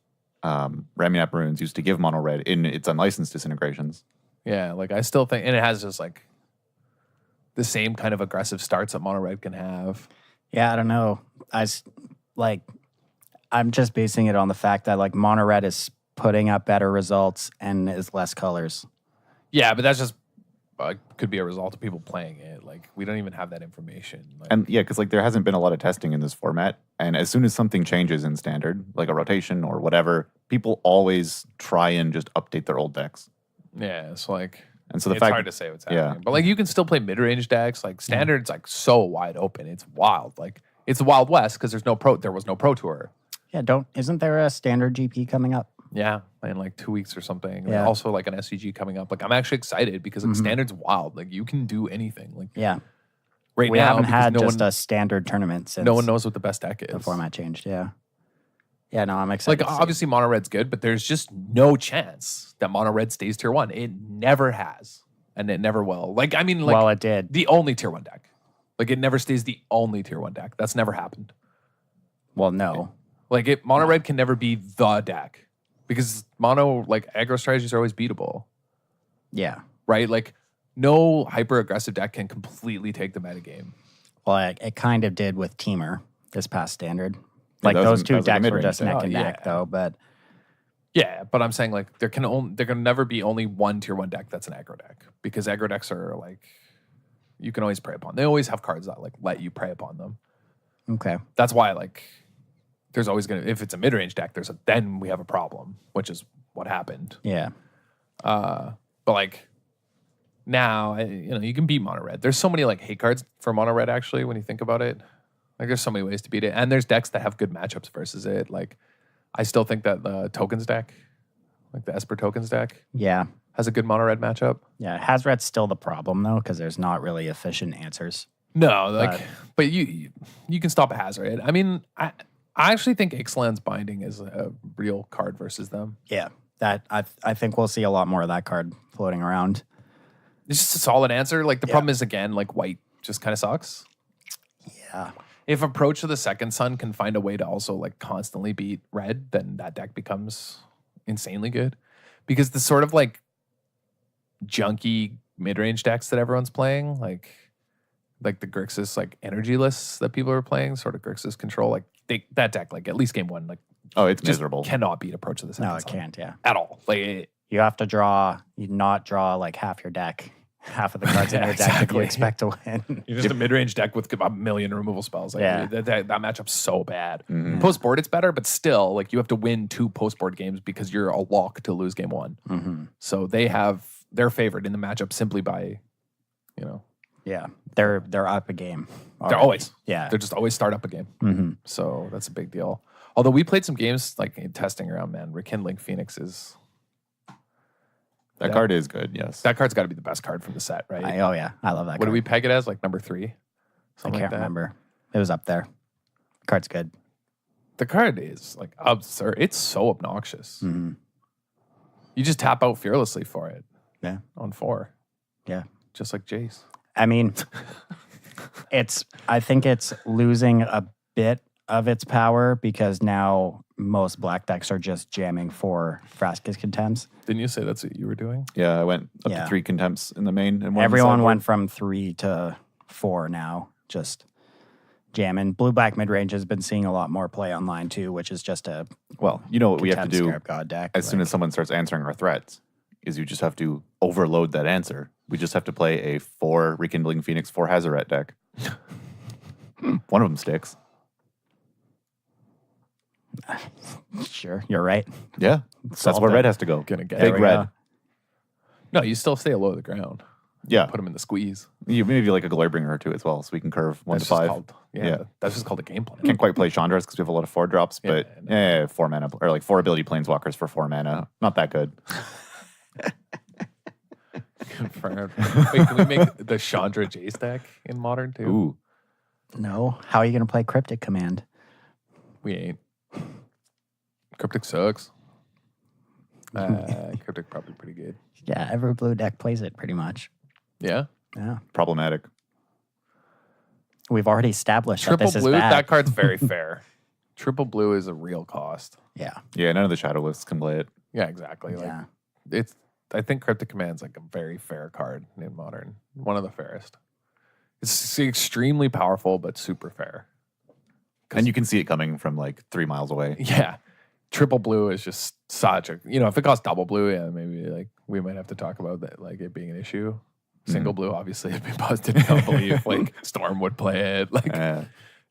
Raminap Runes used to give mono red in its unlicensed disintegrations. Yeah, like I still think, and it has just like the same kind of aggressive starts that mono red can have. Yeah, I don't know. I'm just basing it on the fact that like mono red is putting up better results and is less colors. Yeah, but that's just could be a result of people playing it. Like we don't even have that information. Like, And yeah, because like there hasn't been a lot of testing in this format. And as soon as something changes in standard, like a rotation or whatever, people always try and just update their old decks. yeah, it's like And so the it's fact hard to say what's yeah. happening. But like you can still play mid-range decks. Like standard's like so wide open. It's wild. Like it's the Wild West because there was no pro tour. Yeah, isn't there a standard GP coming up? Yeah, in like 2 weeks or something. And Yeah. also like an SCG coming up. Like I'm actually excited because like standard's wild. Like you can do anything. Like Yeah. right We now haven't because had just a standard tournament since no one knows what the best deck is. the format changed. Yeah. Yeah, no, I'm excited. Like to see it. obviously mono red's good, but there's just no chance that mono red stays tier 1. It never has, and it never will. Like I mean, like well, it did. the only tier 1 deck. Like it never stays the only tier 1 deck. That's never happened. Well, no. Like mono red can never be the deck because mono like aggro strategies are always beatable, Yeah. right? Like no hyper aggressive deck can completely take the metagame. Well, it kind of did with Teamer this past standard. Like that those was two like a decks were mid-range just deck. neck and Oh, neck, yeah. though. But Yeah, but I'm saying like there can never be only one tier 1 deck that's an aggro deck because aggro decks are like you can always prey upon. They always have cards that like let you prey upon them. okay. That's why like there's always gonna if it's a mid range deck, then we have a problem, which is what happened. Yeah. But like now, you can beat mono red. There's so many like hate cards for mono red actually when you think about it. Like there's so many ways to beat it, and there's decks that have good matchups versus it. Like I still think that the tokens deck, like the Esper tokens deck, Yeah. has a good mono red matchup. Yeah. Hazret's still the problem, though, because there's not really efficient answers. No, like, but you can stop a hazard. I mean, I actually think Ixalan's Binding is a real card versus them. Yeah. That I think we'll see a lot more of that card floating around. It's just a solid answer. Like the problem is again, like white just kind of sucks. Yeah. If Approach to the Second Sun can find a way to also like constantly beat red, then that deck becomes insanely good. Because the sort of like junky mid-range decks that everyone's playing, like the Grixis like energy lists that people are playing, sort of Grixis control, like that deck, like at least game 1, like Oh, it's just miserable. cannot beat Approach to the Second No, it Sun can't. Yeah. at all. Like You have to not draw like half your deck, half of the cards in Yeah, your deck if exactly. you expect to win. you're just a mid-range deck with a million removal spells. Like, Yeah. that matchup's so bad. Mhm. Post-board, it's better, but still, like you have to win 2 post-board games because you're a lock to lose game 1. Mm-hmm. So they're favored in the matchup simply by, Yeah. They're up a game. they're already. always, Yeah. they're just always start up a game. Mm-hmm. So that's a big deal. Although we played some games like in testing around, man. Rekindling Phoenix That card is good, yes. that card's got to be the best card from the set, right? Oh yeah, I love that. What card. do we peg it as? Like number 3? I Something can't like that. remember. It was up there. Card's good. The card is like absurd. It's so obnoxious. Mm-hmm. You just tap out fearlessly for it. Yeah. On 4. Yeah. Just like Jace. I mean, I think it's losing a bit of its power because now most black decks are just jamming 4 Frascus Contempts. Didn't you say that's what you were doing? Yeah, I went up Yeah. to 3 contempts in the main. And 1 in the Everyone sideboard. went from 3 to 4 now, just jamming. Blue-black mid-range has been seeing a lot more play online too, which is just a Well, you know what we have to Contempt do Scarab God deck. as soon as someone starts answering our threats is you just have to overload that answer. We just have to play a 4 Rekindling Phoenix, 4 Hazaret deck. One of them sticks. Sure, you're right. Yeah, that's Solved where it. red has to go. Gonna get Big we red. go. No, you still stay low to the ground. Yeah, Put them in the squeeze. you maybe like a Glorbringer or two as well, so we can curve 1 to That's just 5. called, Yeah. that's just called a game plan. Can't quite play Chandra's because we have a lot of 4 drops, Yeah, but no. 4 mana or like 4 ability planeswalkers for 4 mana. Not that good. Confirmed. Wait, can we make the Chandra Jace deck in Modern too? Ooh, No, how are you going to play Cryptic Command? We ain't. Cryptic sucks. Cryptic probably pretty good. Yeah, every blue deck plays it pretty much. Yeah. Yeah, problematic. we've already established that Triple this is blue, bad. that card's very fair. Triple blue is a real cost. Yeah, Yeah, none of the shadowless can play it. Yeah, exactly. Like yeah. I think Cryptic Command's like a very fair card in Modern. One of the fairest. It's extremely powerful, but super fair. And you can see it coming from like 3 miles away. Yeah. Triple blue is just such a, if it costs double blue, yeah, maybe like we might have to talk about that, like it being an issue. Single blue, obviously, it'd be busted. I don't believe like Storm would play it. Like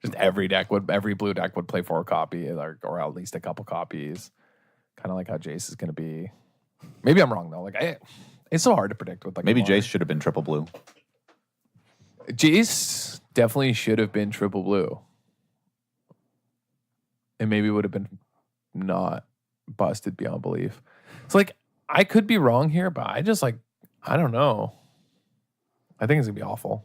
just every blue deck would play 4 copies or at least a couple copies. Kind of like how Jace is going to be. Maybe I'm wrong though. Like it's so hard to predict with like Maybe Jace should have been triple blue. Jace definitely should have been triple blue. And maybe would have been not busted beyond belief. It's like I could be wrong here, but I don't know. I think it's gonna be awful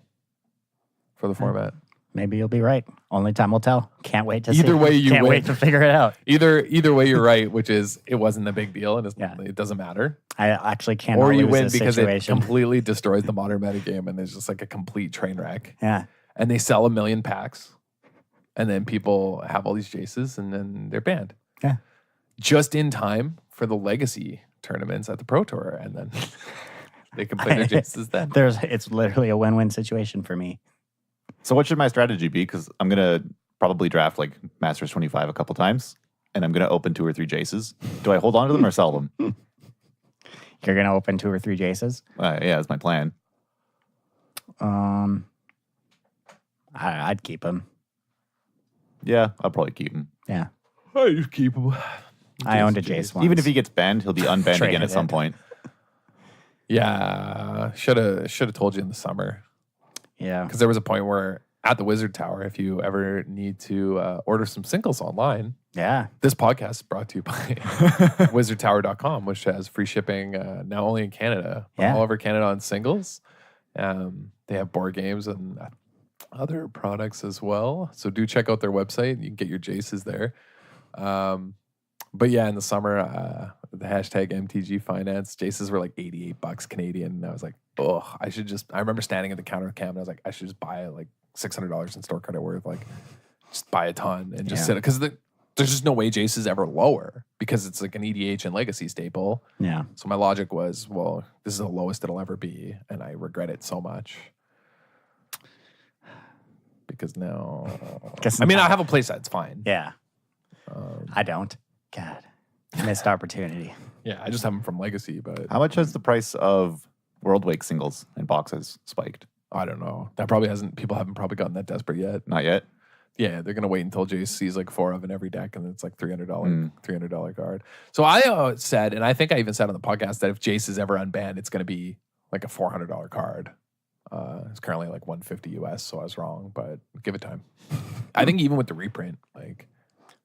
for the format. Maybe you'll be right. Only time will tell. Can't wait to see. Either way, you Can't win. wait to figure it out. Either way, you're right, which is it wasn't a big deal and Yeah. it doesn't matter. I actually cannot Or you lose win this because situation. it completely destroys the Modern metagame and it's just like a complete train wreck. Yeah, And they sell 1 million packs, and then people have all these Jaces, and then they're banned. Yeah. Just in time for the Legacy tournaments at the Pro Tour, and then they can play their Jaces then. it's literally a win-win situation for me. So what should my strategy be? Because I'm going to probably draft like Masters 25 a couple times, and I'm going to open 2 or 3 Jaces. Do I hold on to them or sell them? You're gonna open 2 or 3 Jaces. Yeah, that's my plan. I'd keep them. Yeah, I'll probably keep him. Yeah, I just keep them. I owned a Jace once. Even if he gets banned, he'll be unbanned again Traded at some it. point. Yeah, should have told you in the summer, Yeah, because there was a point where at the Wizard Tower, if you ever need to order some singles online, yeah. this podcast is brought to you by wizardtower.com, which has free shipping now only in Canada, but Yeah. all over Canada on singles. They have board games and other products as well. So do check out their website. You can get your Jaces there. But yeah, in the summer, the hashtag MTG Finance, Jaces were like $88 Canadian. And I was like, oh, I remember standing at the counter with Cam and I was like, I should just buy like $600 in store credit worth, like just buy a ton and just sit it. Because there's just no way Jace is ever lower because it's like an EDH and legacy staple. Yeah. So my logic was, well, this is the lowest it'll ever be. And I regret it so much. Because now, I have a playset. It's fine. Yeah. I don't. God. Missed opportunity. Yeah, I just have them from Legacy, but How much has the price of World Wake singles and boxes spiked? I don't know. That probably people haven't probably gotten that desperate yet. Not yet. Yeah, they're gonna wait until Jace sees like 4 of in every deck, and it's like $300 card. So I said, and I think I even said on the podcast that if Jace is ever unbanned, it's gonna be like a $400 card. It's currently like $150 US, so I was wrong, but give it time. I think even with the reprint, like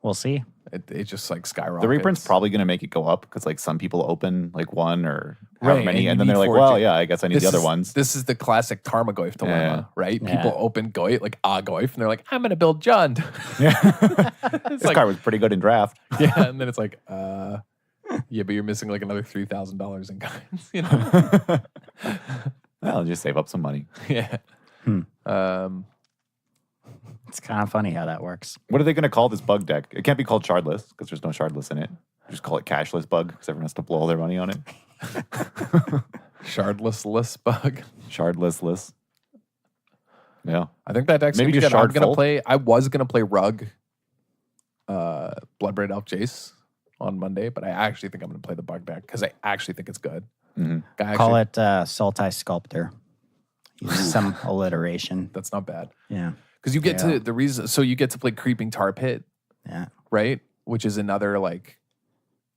We'll see. it just like skyrockets. The reprint's probably going to make it go up because like some people open like one or however Right, many, and and you then they're need like, 4 well, J- yeah, I guess I need the other ones. This is the classic Tarmogoyf dilemma, right? Yeah. People open Goyf, like Goyf, and they're like, I'm gonna build Jund. This card was pretty good in draft. Yeah, and then it's like, yeah, but you're missing like another $3,000 in coins, you know? Well, just save up some money. Yeah. It's kind of funny how that works. What are they going to call this bug deck? It can't be called shardless because there's no shardless in it. Just call it cashless bug because everyone has to blow all their money on it. Shardless list bug. Shardless list. Yeah. I think that deck's Maybe gonna be just good. shard I was gonna play Rug, Bloodbraid Elf Jace on Monday, but I actually think I'm gonna play the bug deck because I actually think it's good. Call it Sultai Sculptor. Use some alliteration. That's not bad. Yeah. Because you get to the reason, so you get to play Creeping Tar Pit, Yeah. right? which is another like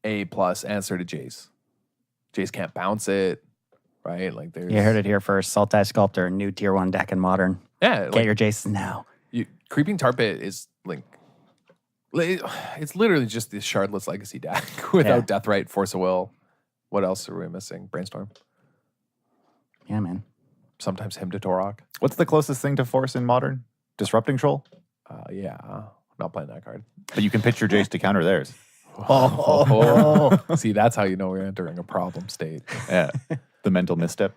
A+ answer to Jace. Jace can't bounce it, right? Like there's You heard it here first. Sultai Sculptor, new tier 1 deck in Modern. Yeah, Get like, your Jaces now. Creeping Tar Pit is like it's literally just this Shardless Legacy deck without Deathrite, Force of Will. What else are we missing? Brainstorm. Yeah, man. Sometimes Hymn to Torok. What's the closest thing to force in Modern? Disrupting Troll? Yeah, not playing that card. But you can pitch your Jace to counter theirs. See, that's how you know we're entering a problem state. Yeah. The mental misstep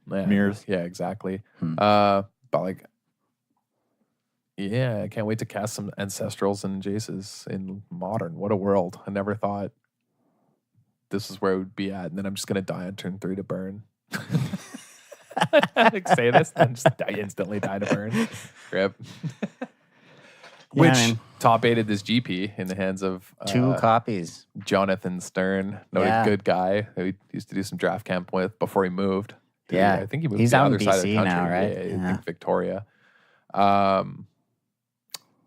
mirrors. Yeah, exactly. But like, yeah, I can't wait to cast some Ancestrals and Jaces in Modern. What a world. I never thought this is where it would be at. And then I'm just going to die on turn 3 to burn. Like, say this, then just instantly die to burn. Rip. Which top 8'd this GP in the hands of 2 copies. Jonathan Stern, noted good guy who he used to do some draft camp with before he moved. I think he moved He's to the out other in side of the BC country. now, right? I think Victoria.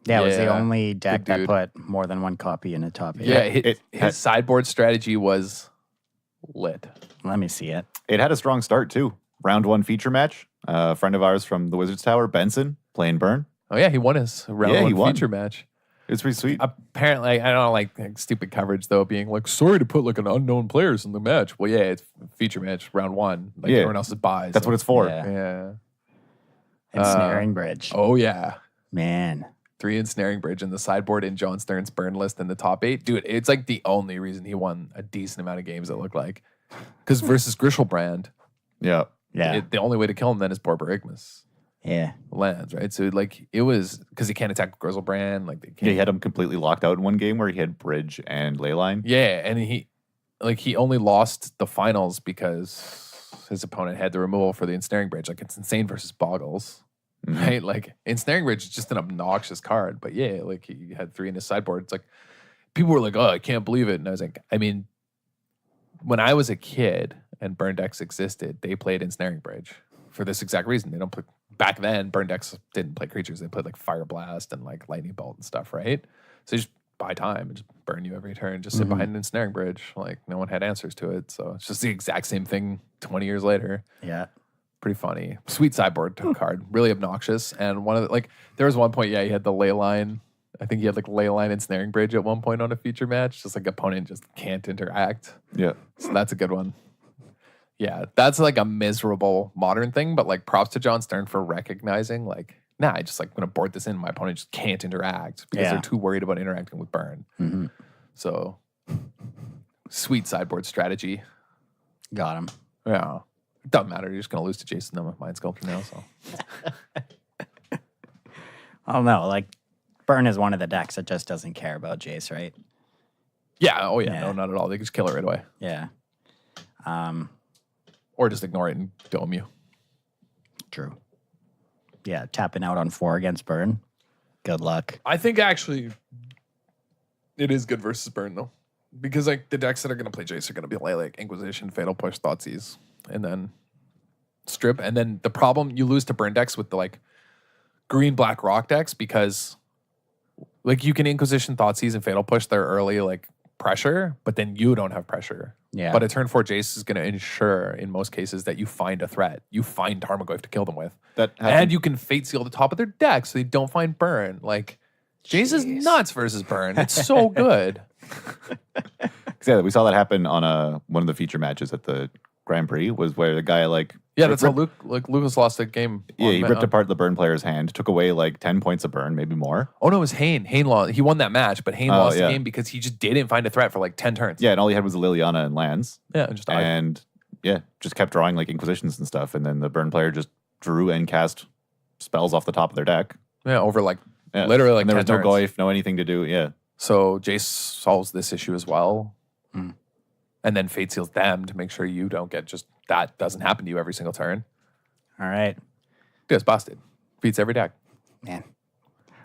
It was the only deck that put more than 1 copy in a top 8. Yeah, his sideboard strategy was lit. Let me see it. It had a strong start, too. Round 1 feature match. A friend of ours from the Wizards Tower, Benson, playing Burn. Oh, yeah, he won his round 1 feature match. It was pretty sweet. Apparently, I don't like stupid coverage, though, being like, sorry to put like an unknown players in the match. Well, yeah, it's feature match, round 1. Like everyone else's buys. That's what it's for. Yeah. Ensnaring Bridge. Oh, yeah. Man. 3 Ensnaring Bridge in the sideboard in John Stern's burn list in the top 8. Dude, it's like the only reason he won a decent amount of games, it looked like. Because versus Grishelbrand, Yeah. the only way to kill him then is Borborygmus. Yeah. Lands, right? So like it was because he can't attack Griselbrand. Like they can't. Yeah, he had him completely locked out in one game where he had Bridge and Leyline. Yeah, and he only lost the finals because his opponent had the removal for the Ensnaring Bridge. Like it's insane versus Boggles. Right? Like Ensnaring Bridge is just an obnoxious card. But yeah, like he had 3 in his sideboard. It's like people were like, oh, I can't believe it. And I was like, I mean, when I was a kid and burn decks existed, they played Ensnaring Bridge for this exact reason. They don't play back then, burn decks didn't play creatures. They played like Fire Blast and like Lightning Bolt and stuff, right? So you just buy time and just burn you every turn, just sit behind an Ensnaring Bridge. Like no one had answers to it. So it's just the exact same thing 20 years later. Yeah. Pretty funny. Sweet sideboard card. Really obnoxious. And one of the, like, there was one point, he had the Leyline. I think he had like Leyline and Snaring Bridge at one point on a feature match. Just like opponent just can't interact. Yeah. So that's a good one. Yeah, that's like a miserable modern thing, but like props to John Stern for recognizing like, nah, I just like gonna board this in. My opponent just can't interact because they're too worried about interacting with burn. So sweet sideboard strategy. Got him. Yeah. It doesn't matter. You're just gonna lose to Jason with Mind Sculptor now. So I don't know. Like burn is one of the decks that just doesn't care about Jace, right? yeah, oh yeah, no, not at all. They can just kill it right away. Yeah. Or just ignore it and dome you. True. Yeah, tapping out on 4 against burn. Good luck. I think actually it is good versus burn though. Because like the decks that are gonna play Jace are gonna be like Inquisition, Fatal Push, Thoughtseize, and then strip. And then the problem you lose to burn decks with the like green black rock decks because like you can Inquisition, Thoughtseize, and Fatal Push their early like pressure, but then you don't have pressure. Yeah. But a turn 4 Jace is going to ensure, in most cases, that you find a threat. You find Tarmogoyf to kill them with. And you can Fate Seal the top of their deck so they don't find burn. Like, Jace is nuts versus burn. It's so good. Yeah, we saw that happen on one of the feature matches at the Grand Prix, was where the guy like... Yeah, that's how Lucas lost the game. Yeah, he ripped apart the burn player's hand, took away like 10 points of burn, maybe more. Oh no, it was Hayne. Hayne lost. He won that match, but Hayne lost the game because he just didn't find a threat for like 10 turns. Yeah, and all he had was Liliana and lands. Yeah, and just died. And yeah, just kept drawing like Inquisitions and stuff. And then the burn player just drew and cast spells off the top of their deck. Yeah, over like literally like and there was 10 no turns. Goyf, no anything to do. Yeah. So Jace solves this issue as well. And then Fate Seals them to make sure you don't get just that doesn't happen to you every single turn. All right. Dude, it's busted. Beats every deck. Man.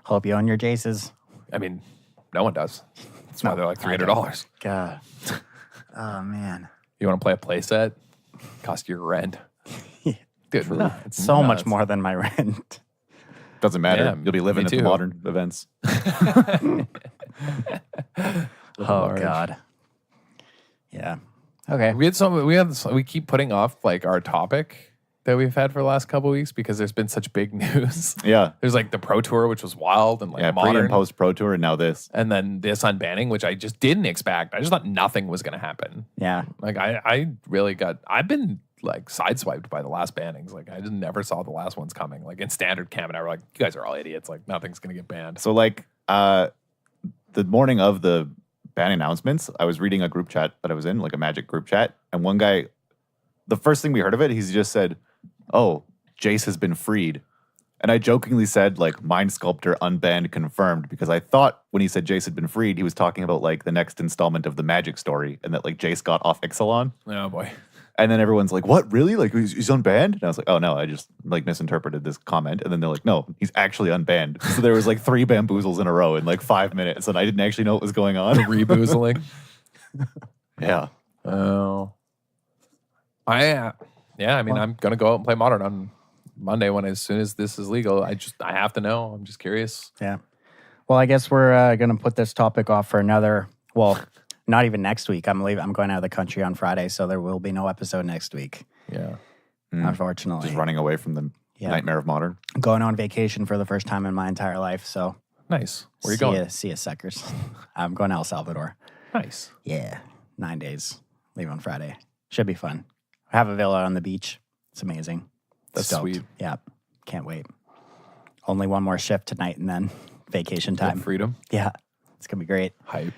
Hope you own your Jaces. I mean, no one does. That's why they're like $300. God. Oh, man. You want to play a play set? Cost you your rent. Dude, It's so much more than my rent. Doesn't matter. Yeah, You'll be living me at the too. modern events. Oh God. Yeah. Okay. We keep putting off like our topic that we've had for the last couple of weeks because there's been such big news. Yeah. There's like the Pro Tour, which was wild and like Pre modern. and post Pro Tour, and now this. And then this unbanning, which I just didn't expect. I just thought nothing was going to happen. Yeah. Like I've been like sideswiped by the last bannings. Like I just never saw the last ones coming. Like in standard cam, and I were like, you guys are all idiots. Like nothing's going to get banned. So like the morning of the ban announcements, I was reading a group chat that I was in, like a Magic group chat, and one guy, the first thing we heard of it, he's just said, "Oh, Jace has been freed." And I jokingly said, like, Mind Sculptor unbanned confirmed, because I thought when he said Jace had been freed, he was talking about like the next installment of the Magic story, and that like Jace got off Ixalan. Oh boy. And then everyone's like, "What, really? Like he's unbanned?" And I was like, "Oh no, I just like misinterpreted this comment." And then they're like, "No, he's actually unbanned." So there was like 3 bamboozles in a row in like 5 minutes, and I didn't actually know what was going on. Reboozling. Yeah. Oh. I mean, I'm gonna go out and play Modern on Monday as soon as this is legal. I have to know. I'm just curious. Yeah. Well, I guess we're going to put this topic off for another, well, not even next week. I'm going out of the country on Friday, so there will be no episode next week. Yeah. Unfortunately. Just running away from the nightmare of Modern. I'm going on vacation for the first time in my entire life, so. Nice. Where are you going? See ya, suckers. I'm going to El Salvador. Nice. Yeah. 9 days. Leave on Friday. Should be fun. I have a villa on the beach. It's amazing. That's Stoked. sweet. Yeah. Can't wait. Only one more shift tonight and then vacation time. Freedom. Yeah. It's going to be great. Hype.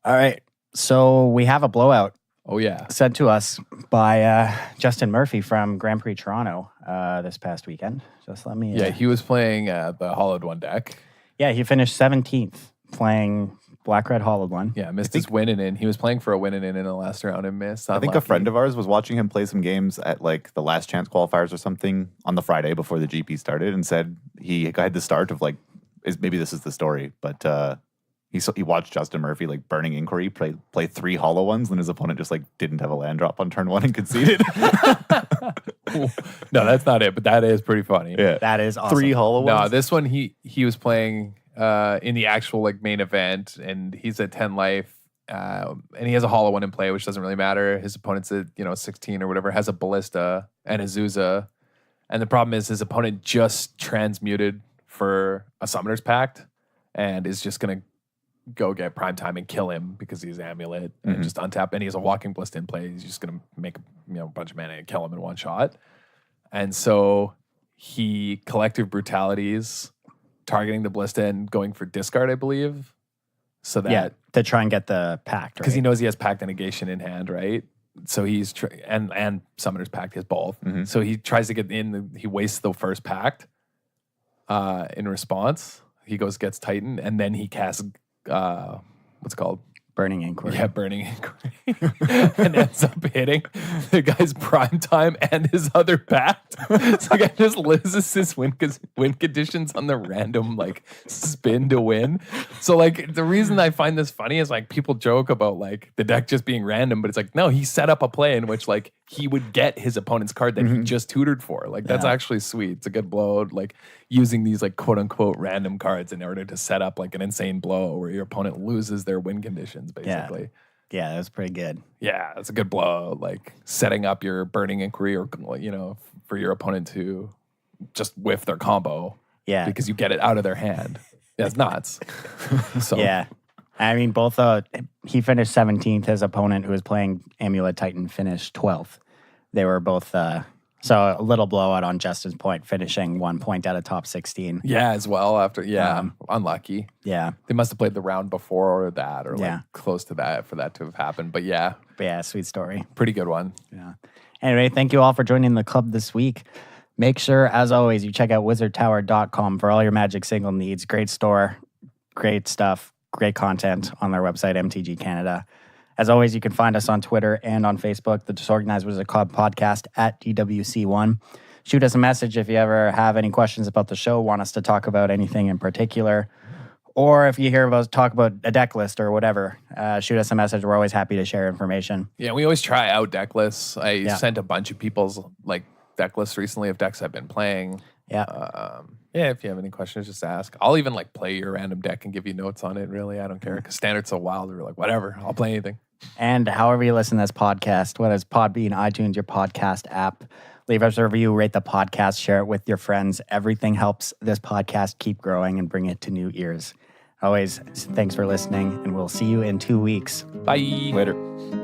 All right. So we have a blowout Oh, yeah. sent to us by Justin Murphy from Grand Prix Toronto this past weekend. Just let me... Yeah, he was playing the Hollowed One deck. Yeah, he finished 17th playing Black-Red Hollowed One. Yeah, missed his win-in. He was playing for a win-in in the last round and missed. I think a friend of ours was watching him play some games at like the last chance qualifiers or something on the Friday before the GP started, and said he had the start of like, maybe this is the story, but he watched Justin Murphy like burning inquiry play 3 hollow ones, and his opponent just like didn't have a land drop on turn 1 and conceded. No, that's not it, but that is pretty funny. Yeah, That is awesome. 3 hollow ones. No, this one he was playing in the actual like main event, and he's at 10 life, and he has a hollow one in play, which doesn't really matter. His opponent's at 16 or whatever, has a ballista and a Zuza, and the problem is his opponent just transmuted for a Summoner's Pact and is just gonna go get prime time and kill him because he's amulet and just untap, and he has a walking ballista in play. He's just gonna make a bunch of mana and kill him in one shot, and so he collective brutalities, targeting the ballista and going for discard, I believe. So that to try and get the pact, because right? he knows he has Pact and Negation in hand, right? So he's and Summoner's Pact, he has both. So he tries to get in. He wastes the first Pact. In response, he gets Titan, and then he casts what's it called? Burning Inquiry. Yeah, Burning Inquiry. And ends up hitting the guy's prime time and his other pact. So the guy just loses his win conditions on the random like spin to win. So like the reason I find this funny is like people joke about like the deck just being random, but it's like, no, he set up a play in which like he would get his opponent's card that he just tutored for. Like that's actually sweet. It's a good blow. Like using these like quote unquote random cards in order to set up like an insane blow where your opponent loses their win conditions basically. Yeah, that was pretty good. Yeah, that's a good blow. Like setting up your Burning Inquiry or for your opponent to just whiff their combo. Yeah. Because you get it out of their hand. Yeah, it's nuts. So Yeah. I mean, both he finished 17th. His opponent, who was playing Amulet Titan, finished 12th. They were both so a little blowout on Justin's point, finishing 1 point out of top 16. Yeah, as well after unlucky. Yeah. They must have played the round before that or Yeah. like close to that for that to have happened. But yeah, Sweet story. pretty good one. Yeah. Anyway, thank you all for joining the club this week. Make sure, as always, you check out wizardtower.com for all your Magic single needs. Great store, great stuff, great content on their website, MTG Canada. As always, you can find us on Twitter and on Facebook, the Disorganized Wizard Club podcast at DWC1. Shoot us a message if you ever have any questions about the show, want us to talk about anything in particular, or if you hear us talk about a deck list or whatever, shoot us a message. We're always happy to share information. Yeah, we always try out deck lists. I sent a bunch of people's like deck lists recently of decks I've been playing. Yeah. Yeah, if you have any questions, just ask. I'll even like play your random deck and give you notes on it. Really, I don't care because Standard's so wild. We're like, whatever, I'll play anything. And however you listen to this podcast, whether it's Podbean, iTunes, your podcast app, leave us a review, rate the podcast, share it with your friends. Everything helps this podcast keep growing and bring it to new ears. Always, thanks for listening, and we'll see you in 2 weeks. Bye. Later.